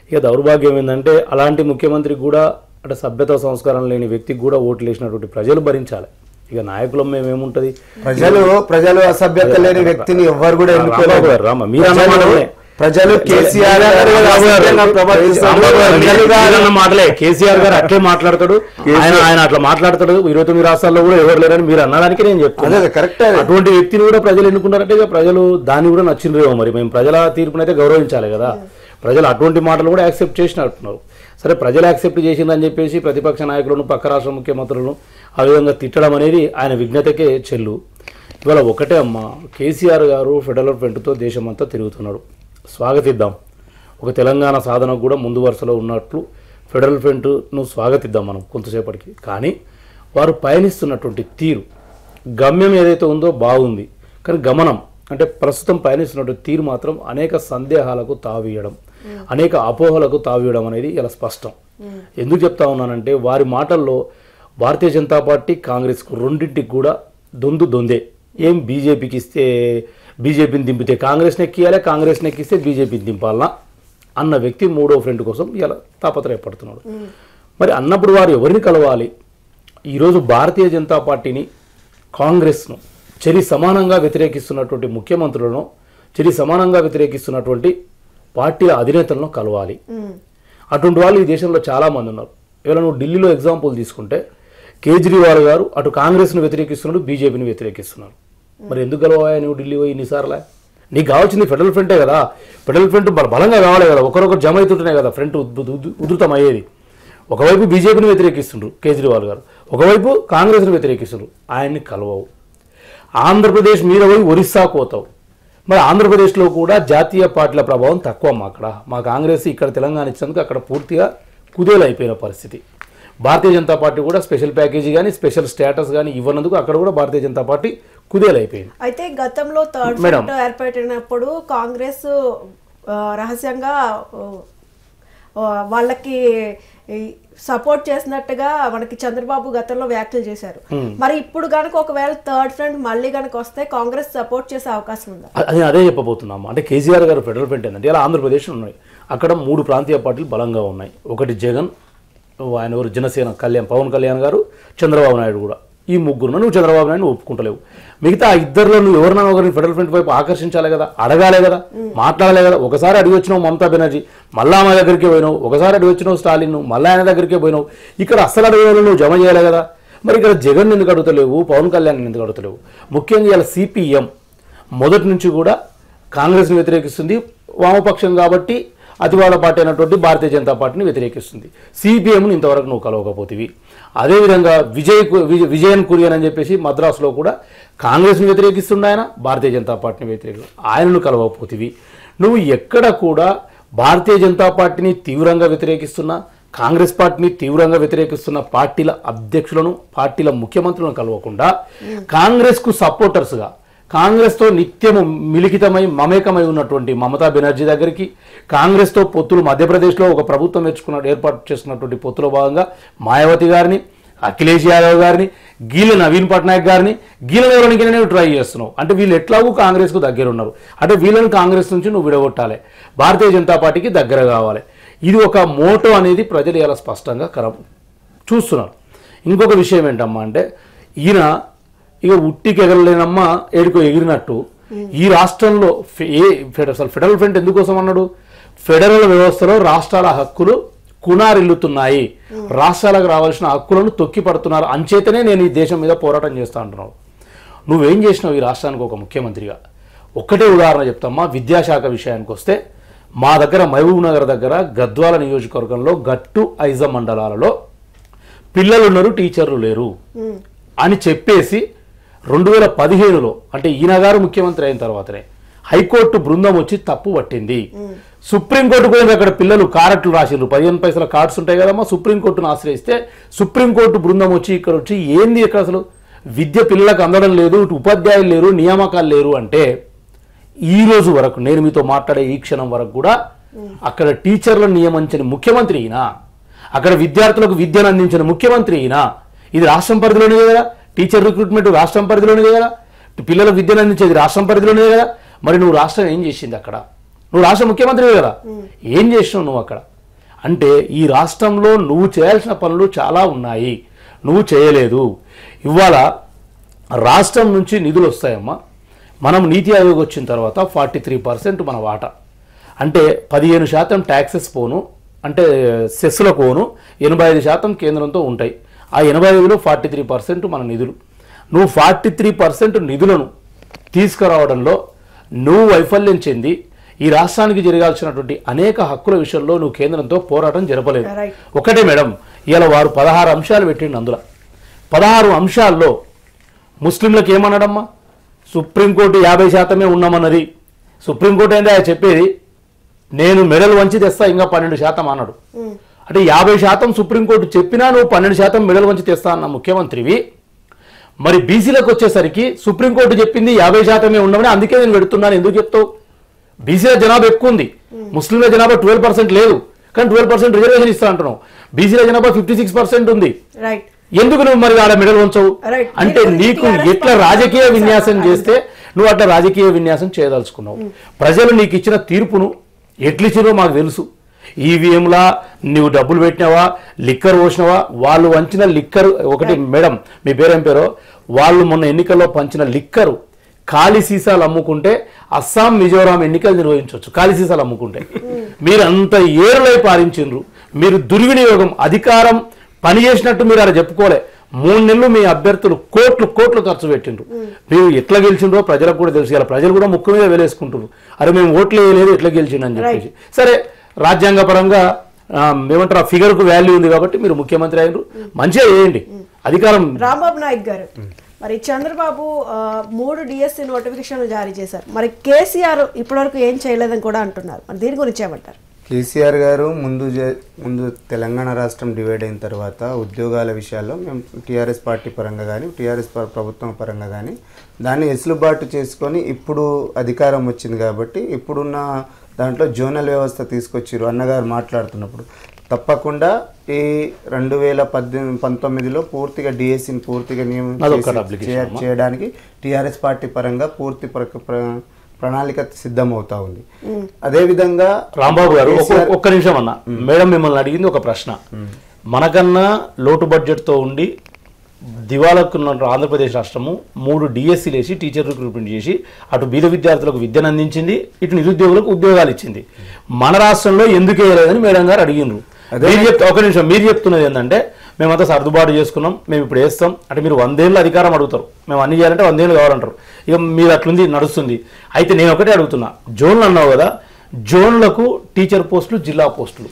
ఇక దౌర్భాగ్యం ఏంటంటే అలాంటి ముఖ్యమంత్రికి కూడా అంటే సభ్యత సంస్కారం లేని వ్యక్తికి కూడా ఓట్లు వేసినటువంటి ప్రజలు భరించాలి. ఇక నాయకులం మేమేముంటుంది? ప్రజలు అసభ్యత లేని వ్యక్తిని ఎవరు కూడా ప్రజలు కేసీఆర్ గారు అట్లే మాట్లాడతాడు, ఆయన అట్లా మాట్లాడతాడు. 29 రాష్ట్రాల్లో కూడా ఎవరు లేరని మీరు అన్నదానికి నేను చెప్తాను. కరెక్ట్. అటువంటి వ్యక్తిని కూడా ప్రజలు ఎన్నుకుంటారంటే ఇక ప్రజలు దాన్ని కూడా నచ్చిండ్రేమో. మరి మేము ప్రజల తీర్పునైతే గౌరవించాలి కదా. ప్రజలు అటువంటి మాటలు కూడా యాక్సెప్ట్ చేసినట్టున్నారు. సరే, ప్రజలు యాక్సెప్ట్ చేసిందని చెప్పేసి ప్రతిపక్ష నాయకులను పక్క రాష్ట్ర ముఖ్యమంత్రులను ఆ విధంగా తిట్టడం అనేది ఆయన విజ్ఞతకే చెల్లు. ఇవాళ ఒకటే అమ్మ, కేసీఆర్ గారు ఫెడరల్ ఫ్రంట్తో దేశమంతా తిరుగుతున్నాడు. స్వాగతిద్దాం. ఒక తెలంగాణ సాధనకు కూడా ముందు వరుసలో ఉన్నట్లు ఫెడరల్ ఫ్రంట్ను స్వాగతిద్దాం మనం కొంతసేపటికి. కానీ వారు పయనిస్తున్నటువంటి తీరు, గమ్యం ఏదైతే ఉందో బాగుంది, కానీ గమనం అంటే ప్రస్తుతం పయనిస్తున్నటువంటి తీరు మాత్రం అనేక సందేహాలకు తావీయడం, అనేక అపోహలకు తావీయడం అనేది ఇలా స్పష్టం. ఎందుకు చెప్తా ఉన్నానంటే వారి మాటల్లో భారతీయ జనతా పార్టీ కాంగ్రెస్కు రెండింటికి కూడా దొందే. ఏం బీజేపీకి ఇస్తే బీజేపీని దింపితే కాంగ్రెస్ని ఎక్కియాలి, కాంగ్రెస్ని ఎక్కిస్తే బీజేపీని దింపాలనా అన్న వ్యక్తి మూడో ఫ్రెండ్ కోసం ఇలా తాపత్రయపడుతున్నాడు. మరి అన్నప్పుడు వారు ఎవరిని కలవాలి? ఈరోజు భారతీయ జనతా పార్టీని, కాంగ్రెస్ను చెరి సమానంగా వ్యతిరేకిస్తున్నటువంటి ముఖ్యమంత్రులను, చెరి సమానంగా వ్యతిరేకిస్తున్నటువంటి పార్టీల అధినేతలను కలవాలి. అటువంటి వాళ్ళు ఈ దేశంలో చాలామంది ఉన్నారు. ఇవాళ నువ్వు ఢిల్లీలో ఎగ్జాంపుల్ తీసుకుంటే కేజ్రీవాల్ గారు అటు కాంగ్రెస్ను వ్యతిరేకిస్తున్నాడు, బీజేపీని వ్యతిరేకిస్తున్నారు. మరి ఎందుకు గెలవాయా నువ్వు ఢిల్లీ పోయి ఇన్నిసార్లే? నీకు కావాల్సింది ఫెడరల్ ఫ్రంటే కదా. ఫెడరల్ ఫ్రంట్ బలంగా కావాలి కదా, ఒకరొకరు జమ అవుతుంటేనే కదా ఫ్రంట్ ఉధృతం అయ్యేది. ఒకవైపు బీజేపీని వ్యతిరేకిస్తుండ్రు కేజ్రీవాల్ గారు, ఒకవైపు కాంగ్రెస్ని వ్యతిరేకిస్తుండ్రు. ఆయన్ని కలవవు. ఆంధ్రప్రదేశ్ మీద పోయి ఒరిస్సాకు పోతావు. మరి ఆంధ్రప్రదేశ్లో కూడా జాతీయ పార్టీల ప్రభావం తక్కువ. అక్కడ మా కాంగ్రెస్ ఇక్కడ తెలంగాణ ఇచ్చినందుకు అక్కడ పూర్తిగా కుదేలైపోయిన పరిస్థితి. భారతీయ జనతా పార్టీ కూడా స్పెషల్ ప్యాకేజీ కానీ స్పెషల్ స్టేటస్ కానీ ఇవ్వనందుకు అక్కడ కూడా భారతీయ జనతా పార్టీ కుదేలైపోయింది. అయితే గతంలో థర్డ్ ఫ్రంట్ ఏర్పడినప్పుడు కాంగ్రెస్ రహస్యంగా వాళ్ళకి సపోర్ట్ చేసినట్టుగా మనకి చంద్రబాబు గతంలో వ్యాఖ్యలు చేశారు. మరి ఇప్పుడు కనుక ఒకవేళ థర్డ్ ఫ్రంట్ మళ్ళీ కనుక వస్తే కాంగ్రెస్ సపోర్ట్ చేసే అవకాశం ఉందా? అదే చెప్పబోతున్నాము. అంటే కేసీఆర్ గారు ఫెడరల్ ఫ్రంట్ ఏంటంటే ఇలా ఆంధ్రప్రదేశ్ ఉన్నాయి, అక్కడ 3 ప్రాంతీయ పార్టీలు బలంగా ఉన్నాయి. ఒకటి జగన్, ఆయన ఎవరు జనసేన పవన్ కళ్యాణ్ గారు, చంద్రబాబు నాయుడు కూడా. ఈ ముగ్గురు నువ్వు చంద్రబాబు నాయుడు ఒప్పుకుంటలేవు. మిగతా ఆ ఇద్దరిలో నువ్వు ఎవరినా ఒకరిని ఫెడరల్ ఫ్రంట్ వైపు ఆకర్షించాలి కదా, అడగాలే కదా, మాట్లాడాలి కదా. ఒకసారి అడిగి వచ్చినావు మమతా బెనర్జీ, మళ్ళా ఆమె దగ్గరికి పోయినావు. ఒకసారి అడిగి వచ్చినావు స్టాలిన్, మళ్ళీ ఆయన దగ్గరికే పోయినావు. ఇక్కడ అస్సలు అడిగే నువ్వు జమ చేయాలి కదా. మరి ఇక్కడ జగన్ ఎందుకు అడుగుతలేవు, పవన్ కళ్యాణ్ ఎందుకు అడుగుతలేవు? ముఖ్యంగా ఇలా సిపిఎం మొదటి నుంచి కూడా కాంగ్రెస్ని వ్యతిరేకిస్తుంది, వామపక్షం కాబట్టి అతివాద పార్టీ అయినటువంటి భారతీయ జనతా పార్టీని వ్యతిరేకిస్తుంది. సిపిఎంను ఇంతవరకు నువ్వు కలవకపోతివి. అదేవిధంగా విజయన్ కురియన్ అని చెప్పేసి మద్రాసులో కూడా కాంగ్రెస్ని వ్యతిరేకిస్తుండే ఆయన, భారతీయ జనతా పార్టీని వ్యతిరేకిస్తుంది. ఆయనను కలవకపోతివి. నువ్వు ఎక్కడ కూడా భారతీయ జనతా పార్టీని తీవ్రంగా వ్యతిరేకిస్తున్నా, కాంగ్రెస్ పార్టీని తీవ్రంగా వ్యతిరేకిస్తున్న పార్టీల అధ్యక్షులను, పార్టీల ముఖ్యమంత్రులను కలవకుండా కాంగ్రెస్కు సపోర్టర్స్గా, కాంగ్రెస్తో నిత్యము మిలికితమై మమేకమై ఉన్నటువంటి మమతా బెనర్జీ దగ్గరికి, కాంగ్రెస్తో పొత్తులు మధ్యప్రదేశ్లో ఒక ప్రభుత్వం ఏర్పాటు చేసుకున్నటువంటి పొత్తులో భాగంగా మాయావతి గారిని, అఖిలేష్ యాదవ్ గారిని, గీల నవీన్ పట్నాయక్ గారిని, గీలనెవరికి నువ్వు ట్రై చేస్తున్నావు. అంటే వీళ్ళు ఎట్లాగూ కాంగ్రెస్కు దగ్గర ఉన్నారు. అంటే వీళ్ళని కాంగ్రెస్ నుంచి నువ్వు విడగొట్టాలి, భారతీయ జనతా పార్టీకి దగ్గర కావాలి. ఇది ఒక మోటో అనేది ప్రజలు ఇలా స్పష్టంగా చూస్తున్నారు. ఇంకొక విషయం ఏంటమ్మా అంటే, ఈయన ఇక ఉట్టికి ఎగరలేనమ్మా ఏడుకో ఎగిరినట్టు ఈ రాష్ట్రంలో అసలు ఫెడరల్ ఫ్రంట్ ఎందుకోసం అన్నాడు? ఫెడరల్ వ్యవస్థలో రాష్ట్రాల హక్కులు కునారిల్లుతున్నాయి, రాష్ట్రాలకు రావాల్సిన హక్కులను తొక్కి పడుతున్నారు, అంచేతనే నేను ఈ దేశం మీద పోరాటం చేస్తా అంటున్నావు. నువ్వేం చేసినావు ఈ రాష్ట్రానికి ఒక ముఖ్యమంత్రిగా? ఒక్కటే ఉదాహరణ చెప్తామా. విద్యాశాఖ విషయానికి వస్తే మా దగ్గర మహబూబ్ నగర్ దగ్గర గద్వాల నియోజకవర్గంలో గట్టు ఐజ మండలాలలో పిల్లలు ఉన్నారు, టీచర్లు లేరు అని చెప్పేసి 2015లో అంటే ఈయన గారు ముఖ్యమంత్రి అయిన తర్వాతనే హైకోర్టు బృందం వచ్చి తప్పు పట్టింది. సుప్రీంకోర్టు పోయింది. అక్కడ పిల్లలు కారట్లు రాసిండ్రు, 15 పైసల కార్డ్స్ ఉంటాయి కదమ్మా. సుప్రీంకోర్టును ఆశ్రయిస్తే సుప్రీంకోర్టు బృందం వచ్చి ఇక్కడ వచ్చి ఏంది ఇక్కడ అసలు విద్య పిల్లలకు అందడం లేదు, ఉపాధ్యాయులు లేరు, నియామకాలు లేరు అంటే ఈ రోజు వరకు నేను మీతో మాట్లాడే ఈ క్షణం వరకు కూడా అక్కడ టీచర్లను నియమించిన ముఖ్యమంత్రి ఈయన, అక్కడ విద్యార్థులకు విద్యను అందించిన ముఖ్యమంత్రి ఈయన. ఇది రాష్ట్రం పరిధిలోనే కదా, టీచర్ రిక్రూట్మెంట్ రాష్ట్రం పరిధిలోనే కదా, పిల్లల విద్యను అందించేది రాష్ట్రం పరిధిలోనే కదా. మరి నువ్వు రాష్ట్రం ఏం చేసింది అక్కడ? నువ్వు రాష్ట్ర ముఖ్యమంత్రివే కదా, ఏం చేసినావు నువ్వు అక్కడ? అంటే ఈ రాష్ట్రంలో నువ్వు చేయాల్సిన పనులు చాలా ఉన్నాయి, నువ్వు చేయలేదు. ఇవాళ రాష్ట్రం నుంచి నిధులు వస్తాయమ్మా. మనం నీతి ఆయోగ్ వచ్చిన తర్వాత 43% మన వాటా, అంటే 15% ట్యాక్సెస్ పోను, అంటే సెస్ల పోను, 85% కేంద్రంతో ఉంటాయి. ఆ 85లో 43% మన నిధులు. నువ్వు 43% నిధులను తీసుకురావడంలో నువ్వు వైఫల్యం చెంది ఈ రాష్ట్రానికి జరగాల్సినటువంటి అనేక హక్కుల విషయంలో నువ్వు కేంద్రంతో పోరాటం జరపలేదు. ఒకటే మేడం, ఇలా వారు 16 అంశాలు పెట్టిండు. అందులో 16 అంశాల్లో ముస్లింలకు ఏమన్నాడమ్మా? సుప్రీంకోర్టు 50% ఉన్నామన్నది. సుప్రీంకోర్టు ఏంటి చెప్పేది? నేను మెడల్ వంచి తెస్తా ఇంకా 12% అన్నాడు. అంటే 50% సుప్రీంకోర్టు చెప్పినా నువ్వు 12% మెడల్ వంచి తెస్తా అన్న ముఖ్యమంత్రివి. మరి బీసీలకు వచ్చేసరికి సుప్రీంకోర్టు చెప్పింది 50% ఉండమని, అందుకే నేను పెడుతున్నాను. ఎందుకు చెప్తావు? బీసీల జనాభా ఎక్కువ ఉంది, ముస్లింల జనాభా 12% లేదు, కానీ 12% రిజర్వేషన్ ఇస్తా అంటున్నావు. బీసీల జనాభా 56% ఉంది. ఎందుకు నువ్వు మరి ఆడ మెడల్ వంచవు? అంటే నీకు ఎట్లా రాజకీయ విన్యాసం చేస్తే నువ్వు అట్లా రాజకీయ విన్యాసం చేయదలుచుకున్నావు. ప్రజలు నీకు ఇచ్చిన తీర్పును ఎట్లిచ్చినో మాకు తెలుసు. ఈవీఎంలా నువ్వు డబ్బులు పెట్టినావా, లిక్కర్ పోసినావా? వాళ్ళు వంచిన లిక్కర్ ఒకటి మేడం, మీ పేరేం పేరో, వాళ్ళు మొన్న ఎన్నికల్లో పంచిన లిక్కరు ఖాళీ సీసాలు అమ్ముకుంటే అస్సాం మిజోరాం ఎన్నికలు నిర్వహించవచ్చు. ఖాళీ సీసాలు అమ్ముకుంటే మీరు అంత ఏరులై పారించిండ్రు. మీరు దుర్వినియోగం అధికారం పని చేసినట్టు మీరు అలా చెప్పుకోలే. 3 నెలలు మీ అభ్యర్థులు కోట్లు ఖర్చు పెట్టిండ్రు. మీరు ఎట్లా గెలిచిండ్రో ప్రజలకు కూడా తెలుసు. ఇలా ప్రజలు కూడా ముక్కు మీద వేలేసుకుంటున్నారు, అరే మేము ఓట్లు వేయలేదు ఎట్లా గెలిచిండని చెప్పేసి. సరే, రాజ్యాంగ పరంగా ఏమంటారు, ఆ ఫిగర్ కు వాల్యూ ఉంది కాబట్టి మీరు ముఖ్యమంత్రి అయినరు, మంచిగా చేయండి అధికారం. రాంబాబు నాయక్ గారు, మరి చంద్రబాబు 3 డిఎస్సి నోటిఫికేషన్లు జారీ చేశారు, మరి కేసీఆర్ ఇప్పటివరకు ఏం చేయలేదని కూడా అంటున్నారు. మరి దీని గురించి ఏమంటారు? కేసీఆర్ గారు ముందు తెలంగాణ రాష్ట్రం డివైడ్ అయిన తర్వాత ఉద్యోగాల విషయాల్లో మేము టీఆర్ఎస్ పార్టీ పరంగా కానీ టీఆర్ఎస్ ప్రభుత్వం పరంగా కానీ దాన్ని ఎసులుబాటు చేసుకొని ఇప్పుడు అధికారం వచ్చింది కాబట్టి ఇప్పుడున్న దాంట్లో జోనల్ వ్యవస్థ తీసుకొచ్చారు అన్నగారు మాట్లాడుతున్నప్పుడు. తప్పకుండా ఈ 2019లో పూర్తిగా డిఎస్సిని పూర్తిగా చేయడానికి టీఆర్ఎస్ పార్టీ పరంగా పూర్తి ప్రణాళిక సిద్ధమవుతా ఉంది. అదే విధంగా రాంబాబు గారు ఒక్క నిమిషం అన్న, మేడం మిమ్మల్ని అడిగింది ఒక ప్రశ్న. మనకన్నా లోటు బడ్జెట్తో ఉండి దివాళకున్న ఆంధ్రప్రదేశ్ రాష్ట్రము 3 డిఎస్సీలు వేసి టీచర్ రిక్రూట్మెంట్ చేసి అటు బీద విద్యార్థులకు విద్యను అందించింది, ఇటు నిరుద్యోగులకు ఉద్యోగాలు ఇచ్చింది. మన రాష్ట్రంలో ఎందుకు వేయలేదని మేడం గారు అడిగినారు. ఒక నిమిషం, మీరు చెప్తున్నది ఏంటంటే మేమంతా సర్దుబాటు చేసుకున్నాం, మేము ఇప్పుడు వేస్తాం అంటే మీరు 100 ఏళ్ళు అధికారం అడుగుతారు, మేము అన్ని చేయాలంటే 100 ఏళ్ళు కావాలంటారు. ఇక మీరు అట్లుంది నడుస్తుంది. అయితే నేను ఒకటే అడుగుతున్నా, జోన్లు అన్నావు కదా, జోన్లకు టీచర్ పోస్టులు జిల్లా పోస్టులు,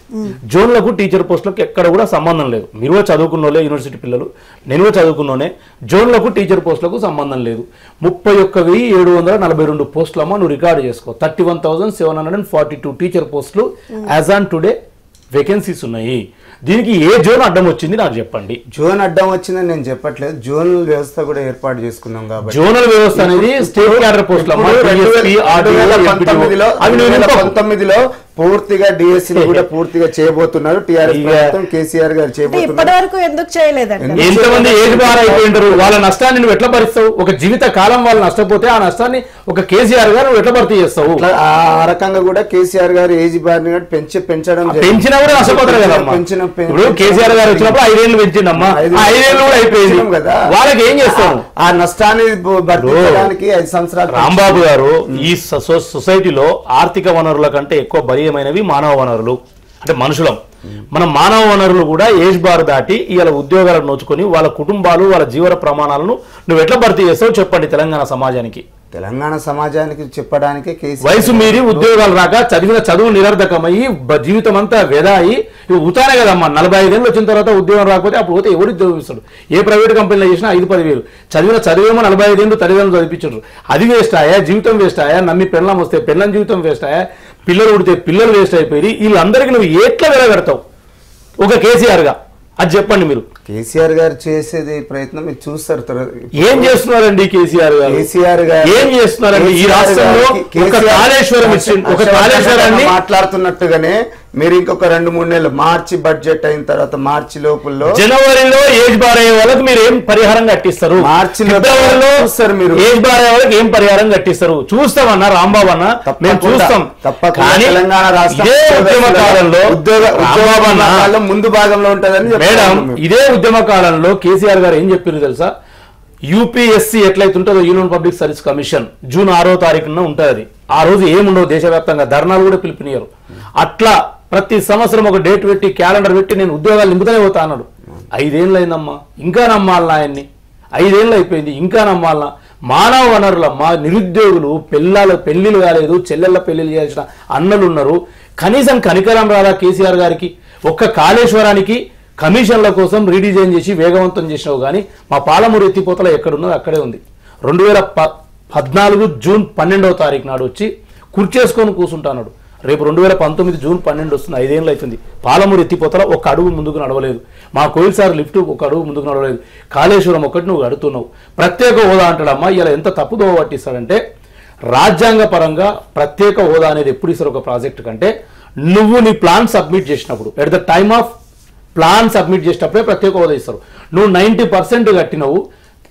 జోన్లకు టీచర్ పోస్టులకు ఎక్కడ కూడా సంబంధం లేదు. మీరు చదువుకున్నోలే, యూనివర్సిటీ పిల్లలు, నేను చదువుకున్నోనే, జోన్లకు టీచర్ పోస్టులకు సంబంధం లేదు. 31,742 పోస్టులమ్మా నువ్వు రికార్డు చేసుకో. 31,742 టీచర్ పోస్టులు యాజ్ ఆన్ టుడే వేకెన్సీస్ ఉన్నాయి. దీనికి ఏ జోన్ అడ్డం వచ్చింది నాకు చెప్పండి. జోన్ అడ్డం వచ్చిందని నేను చెప్పట్లేదు, జోనల్ వ్యవస్థ కూడా ఏర్పాటు చేసుకున్నాం కాబట్టి. జోనల్ వ్యవస్థ అనేది స్టేట్ క్యాడర్ పోస్టులు 2019లో పూర్తిగా డిఎస్సీ కూడా పూర్తిగా చేయబోతున్నారు టీఆర్ఎస్ ప్రభుత్వం, కేసీఆర్ గారు చేయబోతున్నారు. ఇప్పటివరకు ఎందుకు చేయలేదండి? ఎంతమంది ఏజ్ బార్ అయిపోయింటారు, వాళ్ళ నష్టాన్ని నువ్వు ఎట్లా భరిస్తావు? ఒక జీవిత కాలం వాళ్ళు నష్టపోతే ఆ నష్టాన్ని ఒక కేసీఆర్ గారు నువ్వు ఎట్లా భర్తీ చేస్తావు? ఆ రకంగా కూడా కేసీఆర్ గారు ఏజ్ బార్ పెంచడం పెంచినా కూడా నష్టపోతారు కదా. ఇప్పుడు కేసీఆర్ గారు వచ్చినప్పుడు 5 ఏళ్ళు పెంచిండమ్మా, 5 ఏళ్ళు కూడా అయిపోయింది కదా, వాళ్ళకి ఏం చేస్తావు? ఆ నష్టాన్ని భర్తీ చేయడానికి 5 సంవత్సరాలు. రాంబాబు గారు, ఈ సొసైటీలో ఆర్థిక వనరుల కంటే ఎక్కువ బలీయమైనవి మానవ వనరులు, అంటే మనుషులం. మన మానవ వనరులు కూడా ఏజ్ బార్ దాటి ఇవాళ ఉద్యోగాలను నోచుకొని వాళ్ళ కుటుంబాలు వాళ్ళ జీవన ప్రమాణాలను నువ్వు ఎట్లా భర్తీ చేస్తావు చెప్పండి తెలంగాణ సమాజానికి. తెలంగాణ సమాజానికి చెప్పడానికి వయసు మీరి ఉద్యోగాలు రాక చదువు నిరర్ధకమయ్యి జీవితం అంతా వెదాయి ఉతానే కదమ్మా. 45 ఏళ్ళు వచ్చిన తర్వాత ఉద్యోగం రాకపోతే అప్పుడు పోతే ఎవరు ఉద్యోగం ఇస్తాడు? ఏ ప్రైవేట్ కంపెనీలో చేసినా 5-10 వేలు చదివేమో 45 ఏళ్ళు తల్లిదండ్రులు చదివించారు. అది వేస్ట్ అయ్యా, జీవితం వేస్ట్ అయ్యా. నమ్మి పెళ్ళం వస్తే పెళ్ళం జీవితం వేస్ట్ అయ్యా, పిల్లలు ఉడితే పిల్లలు వేస్ట్ అయిపోయి వీళ్ళందరికీ నువ్వు ఎట్లా వెలగడతావు ఒక కేసీఆర్ గా? అది చెప్పండి. మీరు కేసీఆర్ గారు చేసేది ప్రయత్నం మీరు చూస్తారు. ఏం చేస్తున్నారండి కేసీఆర్ గారు? ఏం చేస్తున్నారండి ఈ రాష్ట్రంలో? ఒక కాళేశ్వరాన్ని మాట్లాడుతున్నట్టుగానే మీరు ఇంకొక 2-3 నెలలు మార్చి బడ్జెట్ అయిన తర్వాత మార్చి లోపల జనవరిలో ఏజ్ బార్ అయ్యే వాళ్ళకి మీరు ఏం పరిహారం కట్టిస్తారు? మార్చిలో మీరు ఏజ్ బార్ అయ్యే వాళ్ళకి ఏం పరిహారం కట్టిస్తారు? చూస్తామన్నా రాంబాబు అన్న, మేము చూస్తాం. తప్పకుండా తెలంగాణ రాష్ట్రం ఉద్యమ కాలంలో ముందు భాగంలో ఉంటుందని మేడం, ఇదే ఉద్యమ కాలంలో కేసీఆర్ గారు ఏం చెప్పారు తెలుసా? యూపీఎస్సీ ఎట్లయితే ఉంటుందో, union public service commission, June 6వ తారీఖున ఉంటుంది. ఆ రోజు ఏముండవు, దేశవ్యాప్తంగా ధర్నాలు కూడా పిలుపునియరు. అట్లా ప్రతి సంవత్సరం ఒక డేట్ పెట్టి క్యాలెండర్ పెట్టి నేను ఉద్యోగాలు నింపుతూనే పోతా అన్నాడు. 5 ఏళ్ళు అయిందమ్మా, ఇంకా నమ్మాలనా ఆయన్ని? 5 ఏళ్ళు అయిపోయింది, ఇంకా నమ్మాలనా? మానవ వనరుల మా నిరుద్యోగులు పెళ్లిళ్ళు కాలేదు, చెల్లెళ్ళ పెళ్లిళ్ళు చేయాల్సిన అన్నలు ఉన్నారు. కనీసం కనికరం రాదా కేసీఆర్ గారికి? ఒక్క కాళేశ్వరానికి కమిషన్ల కోసం రీడిజైన్ చేసి వేగవంతం చేసినావు కానీ మా పాలమూరు ఎత్తిపోతల ఎక్కడున్నదో అక్కడే ఉంది. 2014 జూన్ 12వ తారీఖు నాడు వచ్చి కుర్చేసుకొని కూర్చుంటాడు. రేపు 2019 జూన్ 12 వస్తుంది, 5 ఏళ్ళు అవుతుంది. పాలమూరు ఎత్తిపోతల ఒక అడుగు ముందుకు నడవలేదు. మా కోయిల్సార్ లిఫ్ట్ ఒక అడుగు ముందుకు నడవలేదు. కాళేశ్వరం ఒకటి నువ్వు అడుగుతున్నావు. ప్రత్యేక హోదా అంటాడమ్మా. ఇలా ఎంత తప్పుదోవ పట్టిస్తాడంటే, రాజ్యాంగ పరంగా ప్రత్యేక హోదా అనేది ఎప్పుడు ఇస్తారు ఒక ప్రాజెక్ట్ కంటే? నువ్వు నీ ప్లాన్ సబ్మిట్ చేసినప్పుడు, at the time of plan submit చేసినప్పుడే ప్రత్యేక హోదా ఇస్తారు. నువ్వు 90% కట్టినవు,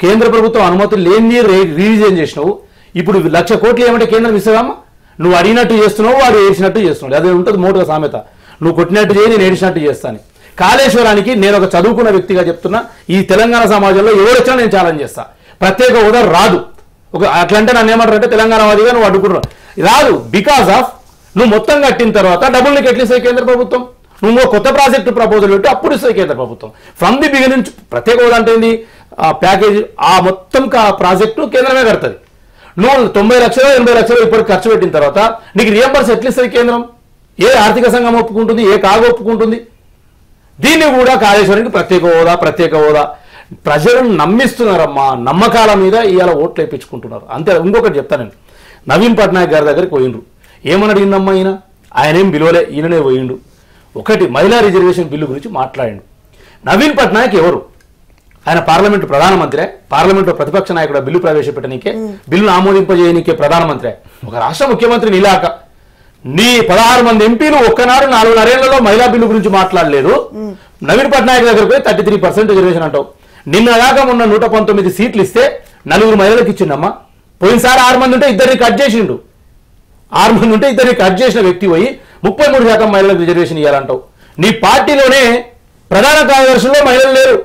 కేంద్ర ప్రభుత్వం అనుమతి లేని రివిజన్ చేసినావు. ఇప్పుడు 1,00,000 కోట్లు ఏమంటే కేంద్రం ఇస్తావమ్మా? నువ్వు అడిగినట్టు చేస్తున్నావు, వాడు ఏడ్చినట్టు చేస్తున్నాడు. అదే ఉంటుంది మోటుగా సామెత, నువ్వు కొట్టినట్టు చేయి, నేను ఏడ్చినట్టు చేస్తాను. కాళేశ్వరానికి నేను ఒక చదువుకున్న వ్యక్తిగా చెప్తున్నా, ఈ తెలంగాణ సమాజంలో ఎవరు వచ్చినా నేను ఛాలెంజ్ చేస్తా. ప్రత్యేక హోదా రాదు. అట్లంటే నన్ను ఏమంటారంటే తెలంగాణ వాదిగా నువ్వు అడ్డుకుంటున్నావు. రాదు. బికాస్ ఆఫ్ నువ్వు మొత్తం కట్టిన తర్వాత డబ్బులు నీకు ఎట్లా ఇస్తాయి కేంద్ర ప్రభుత్వం? నువ్వు కొత్త ప్రాజెక్టు ప్రపోజల్ పెట్టి అప్పుడు ఇస్తుంది కేంద్ర ప్రభుత్వం. ఫ్రమ్ ది బిగినింగ్ ప్రత్యేక హోదా అంటే ఏంది, ఆ ప్యాకేజ్ ఆ మొత్తం ప్రాజెక్టు కేంద్రమే కడుతుంది. నువ్వు 90 లక్షలు 80 లక్షలు ఇప్పటికి ఖర్చు పెట్టిన తర్వాత నీకు రియంబర్స్ ఎట్లా ఇస్తుంది కేంద్రం? ఏ ఆర్థిక సంఘం ఒప్పుకుంటుంది, ఏ కాగు ఒప్పుకుంటుంది? దీన్ని కూడా కాళేశ్వరానికి ప్రత్యేక హోదా ప్రజలను నమ్మిస్తున్నారమ్మా. నమ్మకాల మీద ఇవాళ ఓట్లు వేయించుకుంటున్నారు అంతే. ఇంకొకటి చెప్తాను, నవీన్ పట్నాయక్ గారి దగ్గరికి పోయిండ్రు. ఏమని అడిగిందమ్మా ఆయన ఏం పిలవలే, ఈయననే పోయిండు. ఒకటి మహిళా రిజర్వేషన్ బిల్లు గురించి మాట్లాడిండు. నవీన్ పట్నాయక్ ఎవరు? ఆయన పార్లమెంటు ప్రధానమంత్రే, పార్లమెంట్లో ప్రతిపక్ష నాయకుడు బిల్లు ప్రవేశపెట్టనీకే, బిల్లును ఆమోదింపజేయనికే ప్రధానమంత్రే. ఒక రాష్ట్ర ముఖ్యమంత్రి నీలాక నీ 16 మంది ఎంపీలు ఒక్కనాడు 4.5 ఏళ్లలో మహిళా బిల్లు గురించి మాట్లాడలేదు. నవీన్ పట్నాయక్ దగ్గర పోయి 33% రిజర్వేషన్ అంటావు. నిన్న దాకా మొన్న 119 సీట్లు ఇస్తే 4 మహిళలకు ఇచ్చిండమ్మా. పోయినసారి 6 మంది ఉంటే 2 కట్ చేసిండు. 6 మంది ఉంటే 2 కట్ చేసిన వ్యక్తి పోయి 33% మహిళలకు రిజర్వేషన్ ఇవ్వాలంటావు. నీ పార్టీలోనే ప్రధాన కార్యదర్శుల్లో మహిళలు లేరు,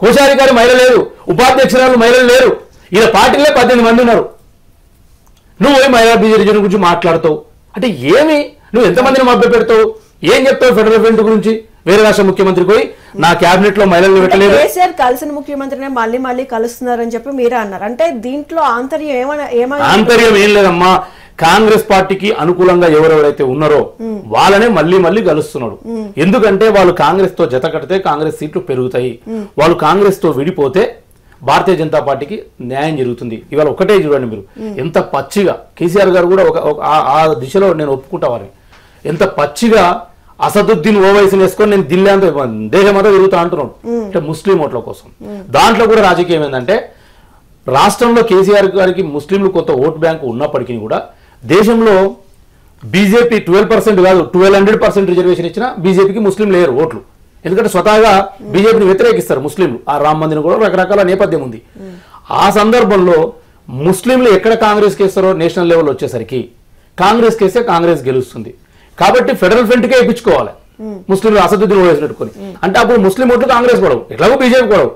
కోశాధికారి మహిళ లేరు, ఉపాధ్యక్షురాలు మహిళలు లేరు. ఇలా పార్టీలో 18 మంది ఉన్నారు. నువ్వు పోయి మహిళా రిజర్వేషన్ గురించి మాట్లాడుతావు అంటే ఏమి? నువ్వు ఎంతమందిని మభ్య పెడతావు? ఏం చెప్తావు ఫెడరల్ ఫ్రంట్ గురించి? వేరే రాష్ట్ర ముఖ్యమంత్రి పోయి నా క్యాబినెట్ లో మహిళలను పెట్టలేదు. కేసీఆర్ కలిసిన ముఖ్యమంత్రినే మళ్ళీ కలుస్తున్నారని చెప్పి మీరే అన్నారు. అంటే దీంట్లో ఆంతర్యం ఆంతర్యం ఏం లేదమ్మా. కాంగ్రెస్ పార్టీకి అనుకూలంగా ఎవరెవరైతే ఉన్నారో వాళ్ళనే మళ్ళీ కలుస్తున్నాడు. ఎందుకంటే వాళ్ళు కాంగ్రెస్ తో జత కడితే కాంగ్రెస్ సీట్లు పెరుగుతాయి. వాళ్ళు కాంగ్రెస్ తో విడిపోతే భారతీయ జనతా పార్టీకి న్యాయం జరుగుతుంది. ఇవాళ ఒకటే చూడండి మీరు, ఎంత పచ్చిగా కేసీఆర్ గారు కూడా ఆ దిశలో నేను ఒప్పుకుంటా వారిని. ఎంత పచ్చిగా అసదుద్దీన్ ఓవైసీని వేసుకొని నేను ఢిల్లీ అంతా దేశమంతా తిరుగుతా అంటున్నాడు, అంటే ముస్లిం ఓట్ల కోసం. దాంట్లో కూడా రాజకీయం ఏంటంటే రాష్ట్రంలో కేసీఆర్ గారికి ముస్లింలు కొంత ఓటు బ్యాంకు ఉన్నప్పటికీ కూడా దేశంలో బీజేపీ 12% కాదు 1200% రిజర్వేషన్ ఇచ్చినా బీజేపీకి ముస్లిం లేరు ఓట్లు. ఎందుకంటే స్వతహాగా బీజేపీని వ్యతిరేకిస్తారు ముస్లింలు. ఆ రామ్ మందిరం కూడా రకరకాల నేపథ్యం ఉంది. ఆ సందర్భంలో ముస్లింలు ఎక్కడ కాంగ్రెస్కి వేస్తారో నేషనల్ లెవెల్ వచ్చేసరికి కాంగ్రెస్కి వేస్తే కాంగ్రెస్ గెలుస్తుంది. కాబట్టి ఫెడరల్ ఫ్రంట్కే ఇప్పించుకోవాలి ముస్లింలు అసదుద్దీన్ ఓవైసీ పెట్టుకొని. అంటే అప్పుడు ముస్లిం ఓట్లు కాంగ్రెస్ గొడవ, ఎట్లాగో బీజేపీ గొడవ.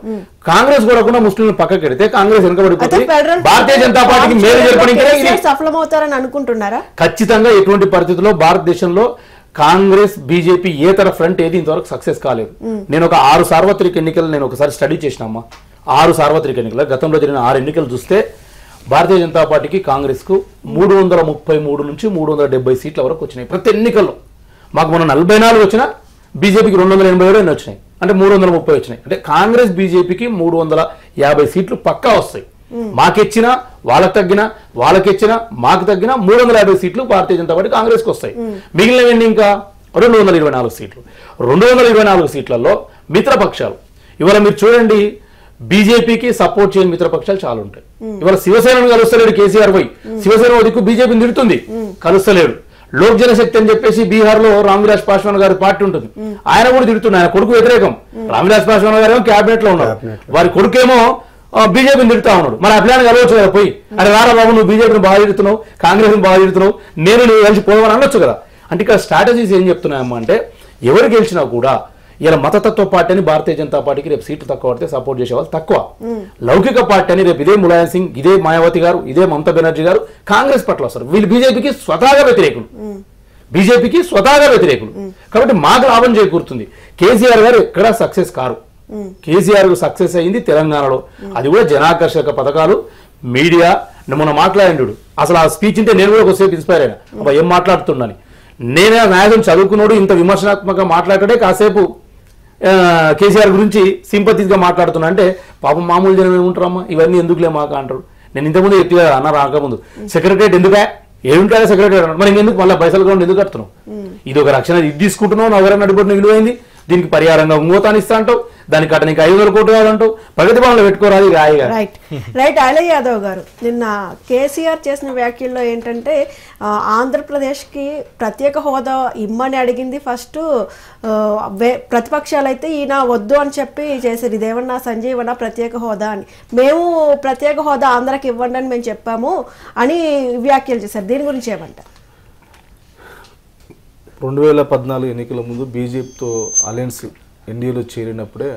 కాంగ్రెస్ గొడవకుండా ముస్లింలు పక్కకి పెడితే కాంగ్రెస్ వెనుకబడిపోతుంది. భారతీయ జనతా పార్టీకి మేలు జరపడానికి సఫలమవుతారని అనుకుంటున్నారా? ఖచ్చితంగా ఎటువంటి పరిస్థితుల్లో భారతదేశంలో కాంగ్రెస్ బీజేపీ ఏతర ఫ్రంట్ ఏది ఇంతవరకు సక్సెస్ కాలేదు. నేను ఒక 6 సార్వత్రిక ఎన్నికలు నేను ఒకసారి స్టడీ చేసినమ్మా. 6 సార్వత్రిక ఎన్నికలు గతంలో జరిగిన 6 ఎన్నికలు చూస్తే భారతీయ జనతా పార్టీకి కాంగ్రెస్ కు 333 నుంచి 370 సీట్ల వరకు వచ్చినాయి ప్రతి ఎన్నికల్లో. మాకు మొన్న 44 వచ్చినా బీజేపీకి 287 వచ్చినాయి, అంటే 330 వచ్చినాయి. అంటే కాంగ్రెస్ బీజేపీకి 350 సీట్లు పక్కా వస్తాయి. మాకెచ్చినా వాళ్ళకి తగ్గినా, వాళ్ళకెచ్చినా మాకు తగ్గినా 350 సీట్లు భారతీయ జనతా పార్టీ కాంగ్రెస్కి వస్తాయి. మిగిలినవన్నీ ఇంకా 224 సీట్లు. 224 సీట్లలో మిత్రపక్షాలు ఇవాళ మీరు చూడండి, బీజేపీకి సపోర్ట్ చేయని మిత్రపక్షాలు చాలా ఉంటాయి. ఇవాళ శివసేనను కలుస్తలేడు కేసీఆర్ పోయి, శివసేన దిక్కు బీజేపీని తిడుతుంది, కలుస్తలేడు. లోక్ జనశక్తి అని చెప్పేసి బీహార్ లో రామ్విలాస్ పాస్వాన్ గారి పార్టీ ఉంటుంది, ఆయన కూడా తిడుతుంది. ఆయన కొడుకు వ్యతిరేకం. రామ్విలాస్ పాస్వాన్ గారు ఏమో క్యాబినెట్ లో ఉన్నారు, వారి కొడుకేమో బీజేపీని తిడుతా ఉన్నాడు. మరి అభిలాన్ కలవచ్చు కదా పోయి, అరే రారా బాబు నువ్వు బీజేపీని బాగా తిడుతున్నావు, కాంగ్రెస్ బాగా తిడుతున్నావు, నువ్వు కలిసి పోవని అనొచ్చు కదా. అంటే ఇక్కడ స్ట్రాటజీస్ ఏం చెప్తున్నాయమ్మా అంటే ఎవరు గెలిచినా కూడా ఇలా మతతత్వ పార్టీ అని భారతీయ జనతా పార్టీకి రేపు సీట్లు తక్కువ పడితే సపోర్ట్ చేసే వాళ్ళు తక్కువ. లౌకిక పార్టీ అని రేపు ఇదే ములాయం సింగ్, ఇదే మాయావతి గారు, ఇదే మమతా బెనర్జీ గారు కాంగ్రెస్ పట్ల వస్తారు. వీళ్ళు బీజేపీకి స్వతహాగా వ్యతిరేకులు, బీజేపీకి స్వతహాగా వ్యతిరేకులు. కాబట్టి మాకు లాభం చేకూరుతుంది. కేసీఆర్ గారు ఎక్కడా సక్సెస్ కారు. కేసీఆర్ సక్సెస్ అయింది తెలంగాణలో, అది కూడా జనాకర్షక పథకాలు, మీడియా. మొన్న మాట్లాడిండు, అసలు ఆ స్పీచ్ ఉంటే నేను కూడా ఒకసేపు ఇన్స్పైర్ అయినా, అబ్బా ఏం మాట్లాడుతున్నాను. నేనే మ్యాథం చదువుకున్నాడు, ఇంత విమర్శనాత్మకంగా మాట్లాడే కాసేపు కేసీఆర్ గురించి సింపతిగా మాట్లాడుతున్నా అంటే పాపం మామూలు జనం ఏముంటారమ్మా, ఇవన్నీ ఎందుకులే మాకు అంటారు. నేను ఇంతకుముందు ఎత్తి అన్న రాకముందు సెక్రటరేట్ ఎందుకే ఏముంటాయో సెక్రటరేట్, మరి ఇంకెందుకు మళ్ళీ పైసలు కూడా ఎందుకు కడుతున్నావు, ఇది ఒక రక్షణ, ఇది తీసుకుంటున్నావు, ఎవరైనా అడుగుతున్న విలువైంది, దీనికి పరిహారంగా ఇంకోతాన్ని ఇస్తా అంటావు, దానికి కట్టనికి 500 కోట్లు కాదంటావు, ప్రగతి భవన్లో పెట్టుకోరాది రాయిగా. రైట్ అలయ్ యాదవ్ గారు, నిన్న కేసీఆర్ చేసిన వ్యాఖ్యల్లో ఏంటంటే ఆంధ్రప్రదేశ్కి ప్రత్యేక హోదా ఇమ్మని అడిగింది ఫస్ట్ ప్రతిపక్షాలు, అయితే ఈయన వద్దు అని చెప్పి చేశారు. ఇదేమన్నా సంజీవన ప్రత్యేక హోదా అని, మేము ప్రత్యేక హోదా ఆంధ్రాకి ఇవ్వండి అని మేము చెప్పాము అని వ్యాఖ్యలు చేశారు. దీని గురించి ఏమంటారు? 2014 ఎన్నికల ముందు బీజేపీతో అలయన్స్ ఎన్డీఏలో చేరినప్పుడే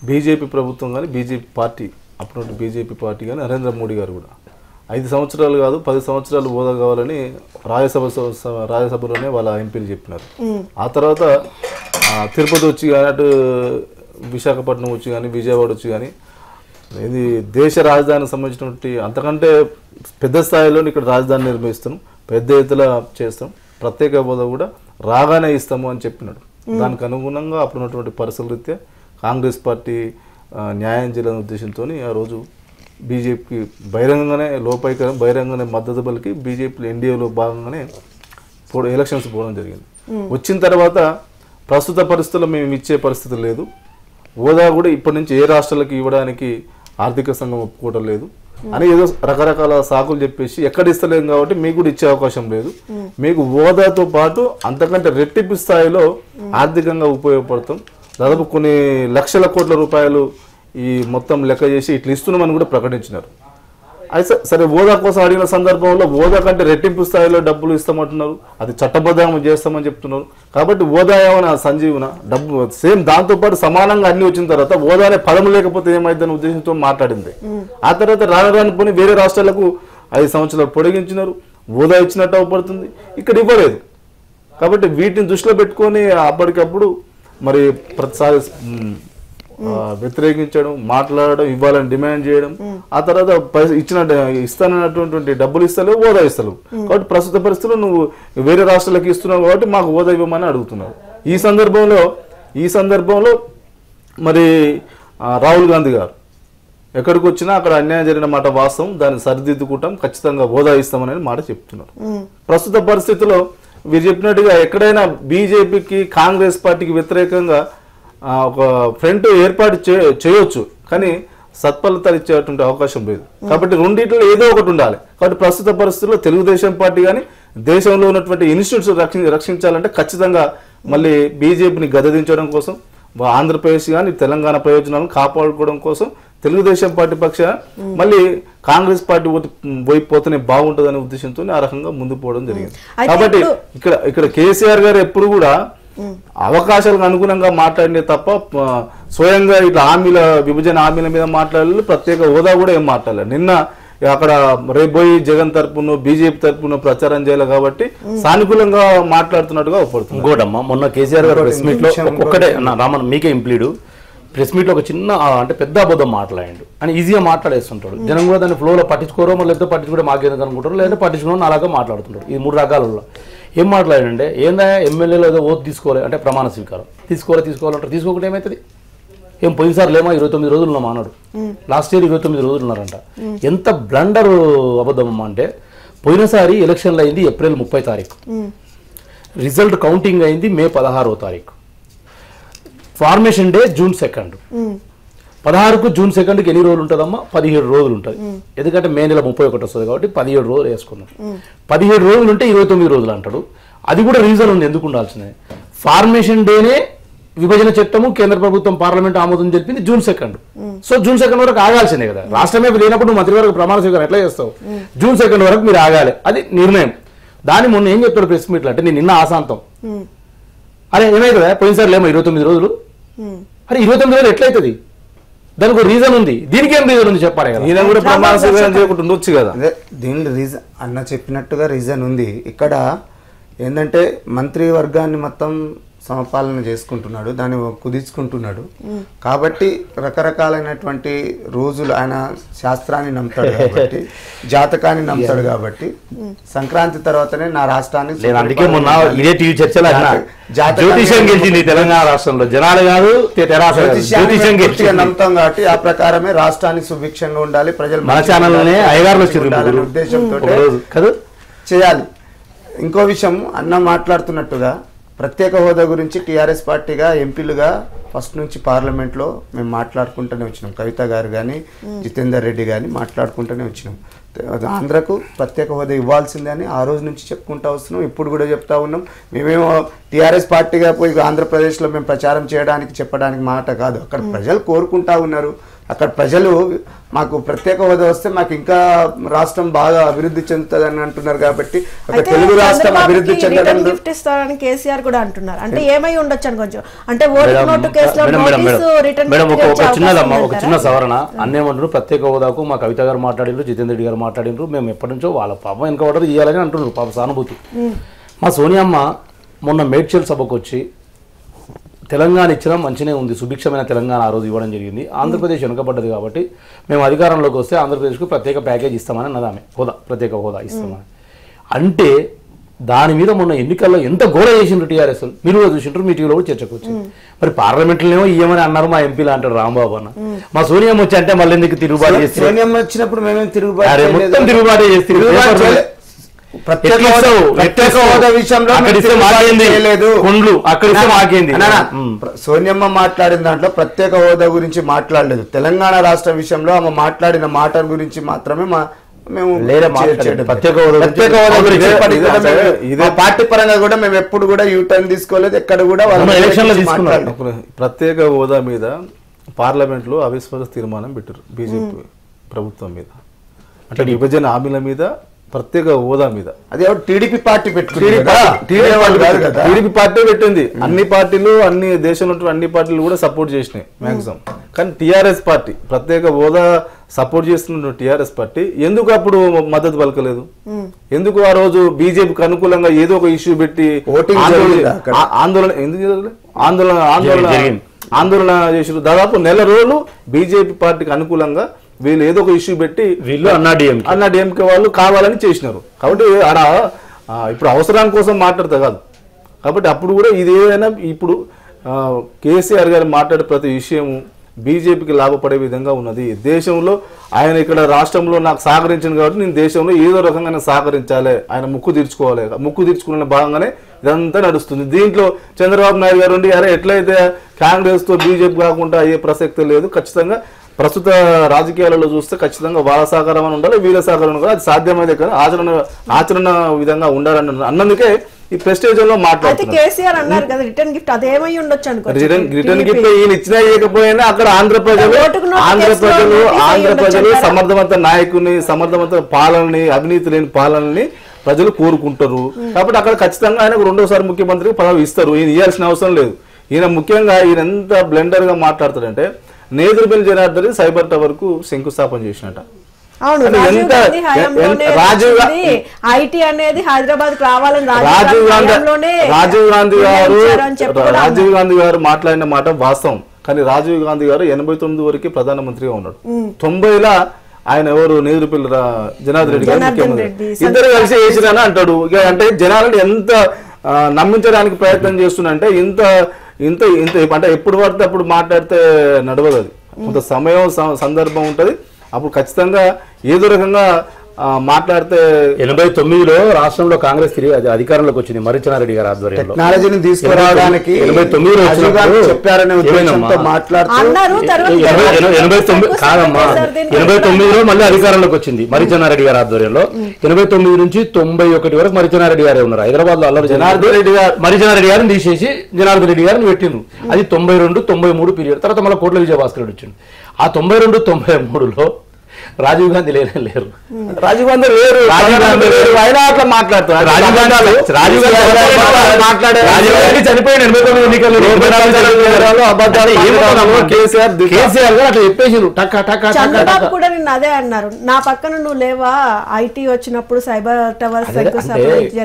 బీజేపీ ప్రభుత్వం కానీ బీజేపీ పార్టీ అప్పుడు బీజేపీ పార్టీ కానీ నరేంద్ర మోడీ గారు కూడా 5 సంవత్సరాలు కాదు 10 సంవత్సరాలు హోదా కావాలని రాజ్యసభలోనే వాళ్ళ ఎంపీలు చెప్పినారు. ఆ తర్వాత తిరుపతి వచ్చి కానీ అటు విశాఖపట్నం వచ్చి కానీ విజయవాడ వచ్చి కానీ ఇది దేశ రాజధానికి సంబంధించినటువంటి అంతకంటే పెద్ద స్థాయిలో ఇక్కడ రాజధాని నిర్మిస్తున్నాం, పెద్ద ఎత్తున చేస్తాం, ప్రత్యేక హోదా కూడా రాగానే ఇస్తాము అని చెప్పినాడు. దానికి అనుగుణంగా అప్పుడున్నటువంటి పరిస్థితుల రీత్యా కాంగ్రెస్ పార్టీ న్యాయం చేయాలనే ఉద్దేశంతో ఆ రోజు బీజేపీకి బహిరంగంగానే లోపైకరం బహిరంగంగానే మద్దతు పలికి బీజేపీ ఎన్డీఏలో భాగంగానే ఎలక్షన్స్ పోవడం జరిగింది. వచ్చిన తర్వాత ప్రస్తుత పరిస్థితుల్లో మేము ఇచ్చే పరిస్థితి లేదు, హోదా కూడా ఇప్పటి నుంచి ఏ రాష్ట్రాలకు ఇవ్వడానికి ఆర్థిక సంఘం ఒప్పుకోవడం లేదు అని ఏదో రకరకాల సాకులు చెప్పేసి ఎక్కడ ఇస్తలేం కాబట్టి మీకు కూడా ఇచ్చే అవకాశం లేదు, మీకు హోదాతో పాటు అంతకంటే రెట్టింపు స్థాయిలో ఆర్థికంగా ఉపయోగపడతాం, దాదాపు కొన్ని లక్షల కోట్ల రూపాయలు ఈ మొత్తం లెక్క చేసి ఇట్లా ఇస్తున్నామని కూడా ప్రకటించినారు. అయితే సరే హోదా కోసం అడిగిన సందర్భంలో హోదా కంటే రెట్టింపు స్థాయిలో డబ్బులు ఇస్తామంటున్నారు, అది చట్టబద్ధంగా చేస్తామని చెప్తున్నారు. కాబట్టి హోదా ఏమైనా సంజీవన డబ్బు సేమ్ దాంతోపాటు సమానంగా అన్ని వచ్చిన తర్వాత హోదానే పదం లేకపోతే ఏమైందని ఉద్దేశంతో మాట్లాడింది. ఆ తర్వాత రాని పోని వేరే రాష్ట్రాలకు 5 సంవత్సరాలు పొడిగించినారు, హోదా ఇచ్చినట్టు అవపడుతుంది, ఇక్కడ ఇవ్వలేదు. కాబట్టి వీటిని దృష్టిలో పెట్టుకొని అప్పటికప్పుడు మరి ప్రతిసారి వ్యతిరేకించడం, మాట్లాడడం, ఇవ్వాలని డిమాండ్ చేయడం, ఆ తర్వాత ఇస్తానన్నటువంటి డబ్బులు ఇస్తలేవు, హోదా ఇస్తలేవు. కాబట్టి ప్రస్తుత పరిస్థితుల్లో నువ్వు వేరే రాష్ట్రాలకు ఇస్తున్నావు కాబట్టి మాకు హోదా ఇవ్వమని అడుగుతున్నారు. ఈ సందర్భంలో మరి రాహుల్ గాంధీ గారు ఎక్కడికి వచ్చినా అక్కడ అన్యాయం జరిగిన మాట వాస్తవం, దాన్ని సరిదిద్దుకుంటాం, ఖచ్చితంగా హోదా ఇస్తామని మాట చెప్తున్నారు. ప్రస్తుత పరిస్థితుల్లో వీరు చెప్పినట్టుగా ఎక్కడైనా బీజేపీకి కాంగ్రెస్ పార్టీకి వ్యతిరేకంగా ఒక ఫ్రంట్ ఏర్పాటు చేయొచ్చు, కానీ సత్ఫలితాలు ఇచ్చేటువంటి అవకాశం లేదు. కాబట్టి రెండింటిలో ఏదో ఒకటి ఉండాలి. కాబట్టి ప్రస్తుత పరిస్థితుల్లో తెలుగుదేశం పార్టీ కానీ దేశంలో ఉన్నటువంటి ఇన్స్టిట్యూట్స్ రక్షించాలంటే ఖచ్చితంగా మళ్ళీ బీజేపీని గద్దెదించడం కోసం, ఆంధ్రప్రదేశ్ కానీ తెలంగాణ ప్రయోజనాలను కాపాడుకోవడం కోసం తెలుగుదేశం పార్టీ పక్షాన మళ్ళీ కాంగ్రెస్ పార్టీ పోతేనే బాగుంటుందనే ఉద్దేశంతో ఆ రకంగా ముందు పోవడం జరిగింది. కాబట్టి ఇక్కడ కేసీఆర్ గారు ఎప్పుడు కూడా అవకాశాలకు అనుగుణంగా మాట్లాడినే తప్ప స్వయంగా ఇట్లా విభజన హామీల మీద మాట్లాడలేదు, ప్రత్యేక హోదా కూడా ఏం మాట్లాడలేదు. నిన్న అక్కడ రేపోయి జగన్ తరపున బీజేపీ తరపున ప్రచారం చేయాలి కాబట్టి సానుకూలంగా మాట్లాడుతున్నట్టుగా ఒప్పుడుతుంది. ఇంకోటమ్మా, మొన్న కేసీఆర్ గారు ప్రెస్ మీట్ లో ఒక్కటే రామన్ మీకే ఇంప్లీడు ప్రెస్ మీట్ లో ఒక చిన్న అంటే పెద్ద అబద్ధం మాట్లాడాడు అని ఈజీగా మాట్లాడేస్తుంటాడు. జనం కూడా దాన్ని ఫ్లోలో పట్టించుకోరో మళ్ళీ లేకపోతే పట్టించుకుంటే మాకేందుకు అనుకుంటారు, లేదంటే పట్టించుకోవడం అలాగే మాట్లాడుతుంటారు. ఈ 3 రకాలలో ఏం మాట్లాడంటే ఏందా ఎమ్మెల్యేలో ఏదో ఓటు తీసుకోవాలి అంటే ప్రమాణ స్వీకారం తీసుకోవాలంటారు, తీసుకోకుండా ఏమవుతుంది? ఏం పోయినసారి లేమా 29 రోజులు ఉన్నామా అన్నాడు, లాస్ట్ ఇయర్ 29 రోజులు ఉన్నారంట. ఎంత బ్లండర్ అబద్ధం అంటే పోయినసారి ఎలక్షన్లు అయింది ఏప్రిల్ 30 తారీఖు, రిజల్ట్ కౌంటింగ్ అయింది మే 16వ తారీఖు, ఫార్మేషన్ డే జూన్ 2, 16కు జూన్ 2కి ఎన్ని రోజులు ఉంటుందమ్మా? 17 రోజులు ఉంటుంది. ఎందుకంటే మే నెల 31 వస్తుంది కాబట్టి 17 రోజులు వేసుకున్నాం. 17 రోజులు ఉంటే 29 రోజులు అంటాడు. అది కూడా రీజన్ ఉంది ఎందుకు ఉండాల్సిందే. ఫార్మేషన్ డేనే విభజన చట్టము కేంద్ర ప్రభుత్వం పార్లమెంట్ ఆమోదం తెలిపింది జూన్ 2. సో జూన్ 2 వరకు ఆగాల్సిందే కదా. రాష్ట్రమే లేనప్పుడు నువ్వు మంత్రివర్గ ప్రమాణ స్వీకారం ఎట్లా చేస్తావు? జూన్ 2 వరకు మీరు ఆగాలి, అది నిర్ణయం. దాని మొన్న ఏం చెప్తాడు ప్రెస్ మీట్లో అంటే నేను నిన్న ఆశాంతం అరే ఏమైతుందా పోయినసారి లేమో 29 రోజులు, అరే 29 రోజులు ఎట్లయితుంది? దానికి ఒక రీజన్ ఉంది, దీనికి ఏం రీజన్ ఉంది చెప్పాలి కదా. ఈయన కూడా ప్రమాణ స్వీకారం చేయకుండా ఉండొచ్చు కదా. అదే దీనిలో రీజన్ అన్న చెప్పినట్టుగా రీజన్ ఉంది. ఇక్కడ ఏంటంటే మంత్రివర్గాన్ని మొత్తం సమపాలన చేసుకుంటున్నాడు, దాన్ని కుదించుకుంటున్నాడు. కాబట్టి రకరకాలైనటువంటి రోజులు ఆయన శాస్త్రాన్ని నమ్ముతాడు కాబట్టి, జాతకాన్ని నమ్ముతాడు కాబట్టి సంక్రాంతి తర్వాతనే నా రాష్ట్రాన్ని తెలంగాణ రాష్ట్రంలో జనాలు కాదు నమ్ముతాం కాబట్టి ఆ ప్రకారమే రాష్ట్రాన్ని సుభిక్షంగా ఉండాలి, ప్రజలు ఉద్దేశంతో చేయాలి. ఇంకో విషయం అన్న మాట్లాడుతున్నట్టుగా ప్రత్యేక హోదా గురించి టీఆర్ఎస్ పార్టీగా ఎంపీలుగా ఫస్ట్ నుంచి పార్లమెంట్లో మేము మాట్లాడుకుంటూనే వచ్చినాం. కవిత గారు కానీ జితేందర్ రెడ్డి కానీ మాట్లాడుకుంటూనే వచ్చినాం. ఆంధ్రకు ప్రత్యేక హోదా ఇవ్వాల్సిందే అని ఆ రోజు నుంచి చెప్పుకుంటూ వస్తున్నాం, ఇప్పుడు కూడా చెప్తా ఉన్నాం. మేమేమో టీఆర్ఎస్ పార్టీగా పోయి ఆంధ్రప్రదేశ్లో మేము ప్రచారం చేయడానికి చెప్పడానికి మాట కాదు, అక్కడ ప్రజలు కోరుకుంటా ఉన్నారు. అక్కడ ప్రజలు మాకు ప్రత్యేక హోదా వస్తే మాకు ఇంకా రాష్ట్రం బాగా అభివృద్ధి చెందుతుంది అని అంటున్నారు కాబట్టి ఒక తెలుగు రాష్ట్రం అభివృద్ధి చెందడం గిఫ్ట్ ఇస్తారని కేసీఆర్ కూడా అంటున్నారు. అంటే ఏమై ఉండొచ్చు అని కొంచెం అంటే ఓటు నోటు కేసులో నోటీసు రిటర్న్ మేడం ఒక చిన్న సవరణ అన్నేమంటారు ప్రత్యేక హోదాకు మా కవిత గారు మాట్లాడిండ్రు, జితేంద్ర రెడ్డి గారు మాట్లాడిండ్రు, మేము ఎప్పటి నుంచో వాళ్ళ పాపం వెనక ఆర్డర్ ఇవ్వాలని అంటున్నారు, పాప సానుభూతి. మా సోనియమ్మ మొన్న మేడ్చల్ సభకు వచ్చి తెలంగాణ ఇచ్చినా మంచినే ఉంది, సుభిక్షమైన తెలంగాణ ఆ రోజు ఇవ్వడం జరిగింది. ఆంధ్రప్రదేశ్ వెనుకబడ్డది కాబట్టి మేము అధికారంలోకి వస్తే ఆంధ్రప్రదేశ్కు ప్రత్యేక ప్యాకేజ్ ఇస్తామని అన్నది ఆమె, ప్రత్యేక హోదా ఇస్తామని. అంటే దాని మీద మొన్న ఎన్నికల్లో ఎంత ఘోర చేసిండ్రు టీఆర్ఎస్, మీరు కూడా చూసింటారు, మీ టీవీలో కూడా చర్చకు వచ్చింది. మరి పార్లమెంట్లోనేమో ఇయ్యమని అన్నారు మా ఎంపీలు అంటారు రాంబాబు అన్న. మా సోనియమ్మ వచ్చి అంటే మళ్ళీ ఎందుకు తిరుగుబాటు చేస్తే, సోనియమ్మ వచ్చినప్పుడు మేమేం మొత్తం తిరుగుబాటు చేస్తే సోనియమ్మ మాట్లాడిన దాంట్లో ప్రత్యేక హోదా గురించి మాట్లాడలేదు. తెలంగాణ రాష్ట్ర విషయంలో ఆమె మాట్లాడిన మాట గురించి మాత్రమే మేము పార్టీ పరంగా కూడా మేము ఎప్పుడు కూడా యూటర్న్ తీసుకోలేదు, ఎక్కడ కూడా ప్రత్యేక హోదా మీద పార్లమెంట్ లో అవిశ్వాస తీర్మానం పెట్టారు బీజేపీ ప్రభుత్వం మీద, అంటే విభజన హామీల మీద, ప్రత్యేక హోదా మీద. అది టీడీపీ పార్టీ టీడీపీ పార్టీ పెట్టింది. అన్ని పార్టీలు, అన్ని దేశంలో అన్ని పార్టీలు కూడా సపోర్ట్ చేసినాయి మాక్సిమం. కానీ టీఆర్ఎస్ పార్టీ ప్రత్యేక హోదా సపోర్ట్ చేస్తున్న టీఆర్ఎస్ పార్టీ ఎందుకు అప్పుడు మద్దతు పలకలేదు? ఎందుకు ఆ రోజు బీజేపీకి అనుకూలంగా ఏదో ఒక ఇష్యూ పెట్టి ఆందోళన ఎందుకు ఆందోళన చేసారు? దాదాపు నెల రోజులు బీజేపీ పార్టీకి అనుకూలంగా వీళ్ళు ఏదో ఒక ఇష్యూ పెట్టి వీళ్ళు అన్నా డిఎంకే వాళ్ళు కావాలని చేసినారు. కాబట్టి ఆడ ఇప్పుడు అవసరం కోసం మాట్లాడతా కాదు. కాబట్టి అప్పుడు కూడా ఇది ఏదైనా ఇప్పుడు కేసీఆర్ గారు మాట్లాడే ప్రతి విషయము బీజేపీకి లాభపడే విధంగా ఉన్నది. దేశంలో ఆయన ఇక్కడ రాష్ట్రంలో నాకు సహకరించింది కాబట్టి నేను దేశంలో ఏదో రకంగా సహకరించాలి, ఆయన ముక్కు తీర్చుకోవాలి, ముక్కు తీర్చుకునే భాగంగానే ఇదంతా నడుస్తుంది. దీంట్లో చంద్రబాబు నాయుడు గారు ఉండి అరే ఎట్లయితే కాంగ్రెస్ తో బీజేపీ కాకుండా అయ్యే ప్రసక్తి లేదు, ఖచ్చితంగా ప్రస్తుత రాజకీయాలలో చూస్తే ఖచ్చితంగా వాళ్ళ సహకారం అని ఉండాలి, వీళ్ళ సహకారం ఉండాలి, అది సాధ్యమైతే కదా ఆచరణ విధంగా ఉండాలని అన్నందుకే ఈ ప్రెస్టేజ్ లో మాట్లాడుతున్నారు. రిటర్న్ గిఫ్ట్ ఈయన ఇచ్చినా ఇవ్వకపోయినా అక్కడ ఆంధ్ర ప్రజలు సమర్థవంత నాయకుని, సమర్థవంత పాలనని, అవినీతి లేని పాలనని ప్రజలు కోరుకుంటారు. కాబట్టి అక్కడ ఖచ్చితంగా ఆయనకు రెండోసారి ముఖ్యమంత్రికి పదవి ఇస్తారు. ఈయన ఇవ్వాల్సిన అవసరం లేదు. ఈయన ముఖ్యంగా ఈయన ఎంత బ్లెండర్ గా మాట్లాడతాడంటే నేదురుపల్లి జనార్దన్ సైబర్ టవర్ కు శంకుస్థాపన చేసినట్ట. ఐటీ అనేది హైదరాబాద్ రావాలని రాజీవ్ గాంధీ గారు మాట్లాడిన మాట వాస్తవం. కానీ రాజీవ్ గాంధీ గారు 89 వరకు ప్రధానమంత్రిగా ఉన్నాడు. 90లో ఆయన ఎవరు నేదురుపల్లి జనార్దన్ రెడ్డి గారు ముఖ్యమంత్రి, ఇద్దరు కలిసి చేసిరని అంటాడు. అంటే జనాలను ఎంత నమ్మించడానికి ప్రయత్నం చేస్తున్నంటే ఇంత ఇంత ఇంత అంటే ఎప్పుడు పడితే అప్పుడు మాట్లాడితే నడవదు. అది కొంత సమయం సందర్భం ఉంటుంది. అప్పుడు ఖచ్చితంగా ఏదో రకంగా మాట్లాడితే 89లో రాష్ట్రంలో కాంగ్రెస్ తిరిగి అధికారంలోకి వచ్చింది మర్రిచెన్నారెడ్డి గారి ఆధ్వర్యంలో. టెక్నాలజీని తీసుకురావడానికి 89లో చెప్పారనే ఉద్దేశంతో మాట్లాడుతున్నారు. 89లో మళ్ళీ అధికారంలోకి వచ్చింది మర్రిచెన్నారెడ్డి గారి ఆధ్వర్యంలో. 89 నుంచి 91 వరకు మర్రిచెన్నారెడ్డి గారే ఉన్నారు. హైదరాబాద్ లో అల్లరి జనార్దన్ రెడ్డి గారు మర్రిచెన్నారెడ్డి గారిని తీసేసి జనార్దన్ రెడ్డి గారిని పెట్టిండ్రు. అది 92, 93 పీరియడ్. తర్వాత మళ్ళీ కోట్ల విజయభాస్కర్ రెడ్డి వచ్చింది. ఆ 92, 93లో రాజీవ్ గాంధీ లేరు. రాజీవ్ గాంధీ లేరు. ఆయన అట్లా మాట్లాడుతున్నారు. రాజీవ్ గాంధీ చనిపోయిన 89 ఎన్నికల్లో కేసీఆర్ గారు అట్లా చెప్పేసారు. చంద్రబాబు కూడా నిన్న అదే అన్నారు, నా పక్కన నువ్వు లేవా ఐటీ వచ్చినప్పుడు సైబర్ టవర్.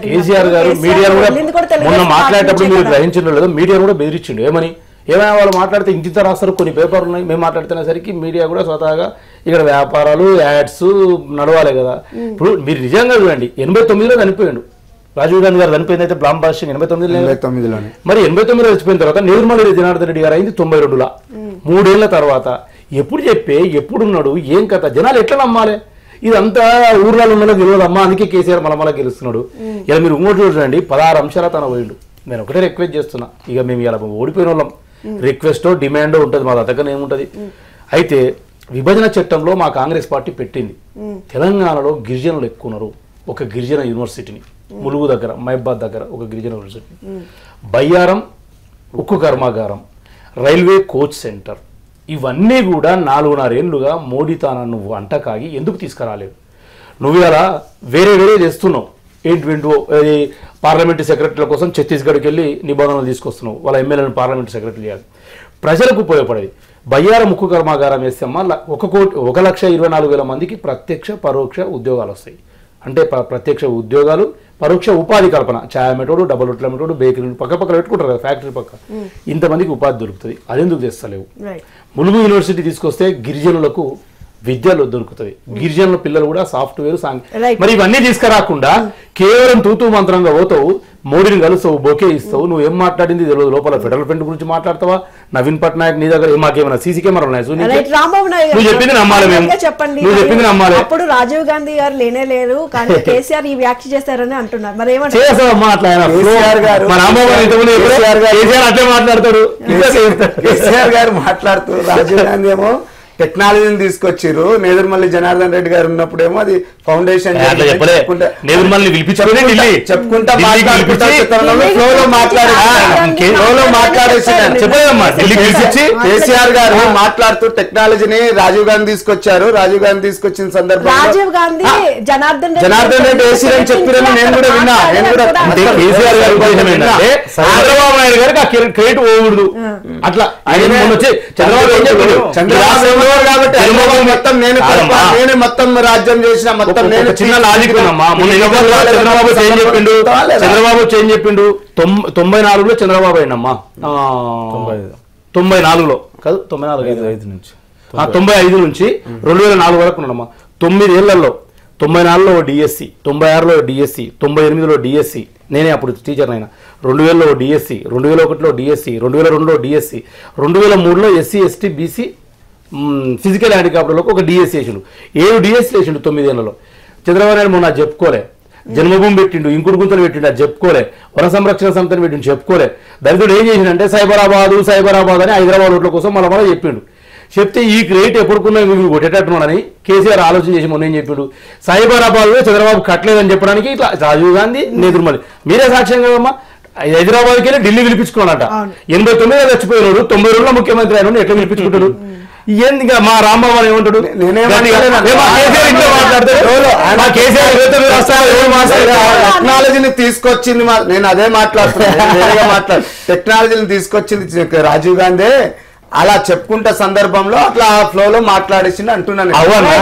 కేసీఆర్ గారు మీడియా కూడా మొన్న మాట్లాడేటప్పుడు మీరు గ్రహించడం లేదు, మీడియా కూడా బెదిరించిండు. ఏమైనా వాళ్ళు మాట్లాడితే ఇంత రాస్తారు, కొన్ని పేపర్లు ఉన్నాయి, మేము మాట్లాడుతున్నసరికి మీడియా కూడా స్వతహాగా ఇక్కడ వ్యాపారాలు యాడ్స్ నడవాలి కదా. ఇప్పుడు మీరు నిజంగా చూడండి, 89లో చనిపోయాడు రాజీవ్ గాంధీ గారు. చనిపోయింది అయితే బ్లామ్ భాష్యం 89లో. మరి 89లో చచ్చిపోయిన తర్వాత నేదురుమల్లి జనార్దన్ రెడ్డి గారు అయింది 92లో. 3 ఏళ్ల తర్వాత ఎప్పుడు ఎప్పుడున్నాడు, ఏం కథ, జనాలు ఎట్లా నమ్మాలి? ఇదంతా ఊర్లలో ఉన్న తెలియదమ్మా. అందుకే కేసీఆర్ మళ్ళీ గెలుస్తున్నాడు. ఇలా మీరు ఇంకోటి చూడండి, 16 అంశాల తన పోయిండు. నేను ఒకటే రిక్వెస్ట్ చేస్తున్నా, ఇక మేము ఇలా ఓడిపోయిన వాళ్ళం, రిక్వెస్టో డిమాండో ఉంటుంది, మా దగ్గర ఏముంటుంది. అయితే విభజన చట్టంలో మా కాంగ్రెస్ పార్టీ పెట్టింది, తెలంగాణలో గిరిజనులు ఎక్కువ ఉన్నారు, ఒక గిరిజన యూనివర్సిటీని ములుగు దగ్గర, మహబాద్ దగ్గర ఒక గిరిజన యూనివర్సిటీ, బయ్యారం ఉక్కు కర్మాగారం, రైల్వే కోచ్ సెంటర్, ఇవన్నీ కూడా 4.5 ఏళ్ళుగా మోడీ తాను నువ్వు అంటకాగి ఎందుకు తీసుకురాలేదు? నువ్వు ఇలా వేరే చేస్తున్నావు. ఏంటో పార్లమెంటరీ సెక్రటరీల కోసం ఛత్తీస్గఢ్కి వెళ్ళి నిబంధనలు తీసుకొస్తున్నావు. వాళ్ళ ఎమ్మెల్యేలను పార్లమెంటరీ సెక్రటరీ చేయాలి. ప్రజలకు ఉపయోగపడేది బయ్యార ముక్కు కర్మాగారం వేస్తే అమ్మ 1,24,000 మందికి ప్రత్యక్ష పరోక్ష ఉద్యోగాలు వస్తాయి. అంటే ప్రత్యక్ష ఉద్యోగాలు, పరోక్ష ఉపాధి కల్పన. ఛాయ్ మెటోడు, డబుల్ రొట్టెల మెటోడు, బేకరీలు పక్క పెట్టుకుంటారు కదా, ఫ్యాక్టరీ పక్క. ఇంతమందికి ఉపాధి దొరుకుతుంది. అదెందుకు తెస్తలేవు? ములుగు యూనివర్సిటీ తీసుకొస్తే గిరిజనులకు విద్యలో దొరుకుతుంది. గిరిజనుల పిల్లలు కూడా సాఫ్ట్వేర్ మరి ఇవన్నీ తీసుకురాకుండా కేవలం తూతూ మంత్రంగా పోతావు, మోడీని కలుస్తావు, బొకే ఇస్తావు. నువ్వు ఏం మాట్లాడింది తెలియదు. లోపల ఫెడరల్ ఫ్రంట్ గురించి మాట్లాడతావా? నవీన్ పట్నాయక్ నీ దగ్గర మాకేమైనా సీసీ కెమెరాలు ఉన్నాయి? నువ్వు చెప్పింది నమ్మాలి, మేము నువ్వు చెప్పింది నమ్మాలి. అప్పుడు రాజీవ్ గాంధీ గారు లేనే లేరు, కానీ కేసీఆర్ ఈ వ్యాఖ్య చేస్తారని అంటున్నారు. మరి ఏమంటారు? అట్లే మాట్లాడతాడు. కేసీఆర్ గారు మాట్లాడుతూ రాజీవ్ గాంధీ ఏమో టెక్నాలజీని తీసుకొచ్చారు. నేదురుమల్లి జనార్దన్ రెడ్డి గారు ఉన్నప్పుడేమో అది ఫౌండేషన్ చెప్పుకుంటా కేసీఆర్ గారు మాట్లాడుతూ టెక్నాలజీని రాజీవ్ గాంధీ తీసుకొచ్చారు. రాజీవ్ గాంధీ తీసుకొచ్చిన సందర్భంలో రాజీవ్ గాంధీ జనార్దన్ రెడ్డి వేసి అని చెప్పిరని నేను కూడా విన్నా. కేసీఆర్ గారు చంద్రబాబు నాయుడు గారికి ఆ క్రెడిట్ పోకూడదు. అట్లా ఆయన చంద్రబాబు కాబట్టి మొత్తం నేను మొత్తం రాజ్యం చేసిన మొత్తం నేను చిన్న లాజిక్ చంద్రబాబు చేంజ్ చెప్పిండు. 94లో చంద్రబాబు అయినమ్మా, 94లో కాదు 95 నుంచి 2004 వరకు ఉన్నాడమ్మా. 9 ఏళ్లలో 94లో డిఎస్సి, 96లో డిఎస్సి, 98లో డిఎస్సి. నేనే అప్పుడు టీచర్ అయినా. 2000లో డిఎస్సి, 2001లో డిఎస్సి, 2002లో డిఎస్సి, 2003లో ఎస్సీ ఎస్టీ బీసీ ఫిజికల్ హ్యాండిక్యాప్డ్లకు ఒక డిఎస్సి వేసిండు. 7 డిఎస్సి వేసిండు 9 ఏళ్లలో. చంద్రబాబు నాయుడు మొన్న చెప్పుకోలే. జన్మభూమి పెట్టిండు, ఇంకుడు గుంతలు పెట్టిండు, అది చెప్పుకోలే. వన సంరక్షణ సంస్థను పెట్టిండు, చెప్పుకోలే. దళితుడు ఏం చేసిండంటే సైబరాబాద్ అని హైదరాబాద్ ఓట్ల కోసం మళ్ళీ చెప్పిండు. చెప్తే ఈ క్రెడిట్ ఎప్పుడుకున్నా మీరు కొట్టేటట్టున్నాడని కేసీఆర్ ఆలోచన చేసి మొన్న ఏం చెప్పిండు, సైబరాబాద్లో చంద్రబాబు కట్టలేదని చెప్పడానికి ఇట్లా రాజీవ్ గాంధీ నేదురుమల్లి మీరే సాక్ష్యం కదమ్మా. హైదరాబాద్కి వెళ్ళి ఢిల్లీ పిలిపించుకున్నాడట. 89 చచ్చిపోయినాడు, 92లో ముఖ్యమంత్రి అయినా ఎట్లా పిలిపించుకుంటాడు? ఏంది మా రాంబాబు అని ఏమంటాడు? టెక్నాలజీని తీసుకొచ్చింది, నేను అదే మాట్లాడుతున్నాను. టెక్నాలజీని తీసుకొచ్చింది రాజీవ్ గాంధీ. అలా చెప్పుకుంటే సందర్భంలో అట్లా ఫ్లోలో మాట్లాడేసింది అంటున్నాను. అవునా?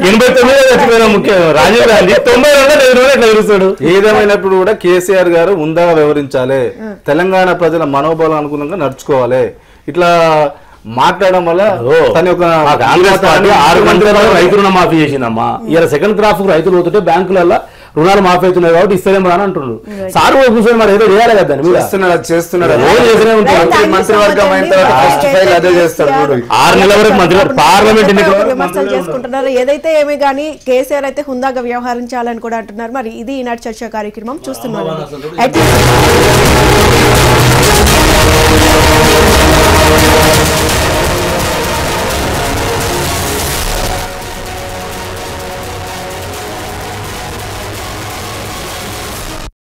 89 ముఖ్యం రాజీవ్ గాంధీ 92 ఎట్లా తెలుస్తాడు? ఏదేమైనప్పుడు కూడా కేసీఆర్ గారు ముందుగా వ్యవహరించాలి. తెలంగాణ ప్రజల మనోబలం అనుగుణంగా నడుచుకోవాలి. ఇట్లా మాట్లాడడం వల్ల తన యొక్క 6 మంది రైతు రుణ మాఫీ చేసిందమ్మా. ఇలా సెకండ్ క్రాప్ రైతులు పోతుంటే బ్యాంకులలో రుణాలు మాఫీ అవుతున్నాయి కాబట్టి ఇస్తేనేమో అని అంటున్నారు. సార్ కూర్చొని మరి ఏదో చేయాలి కదా, చేస్తున్నాడు. మంత్రివర్గం అయిన తర్వాత అదే చేస్తాడు. 6 నెలల వరకు మంత్రి పార్లమెంట్ విమర్శలు చేసుకుంటున్నారు. ఏదైతే ఏమి కానీ కేసీఆర్ అయితే హుందాగా వ్యవహరించాలని కూడా అంటున్నారు. మరి ఇది ఈనాటి చర్చా కార్యక్రమం చూస్తున్నాం.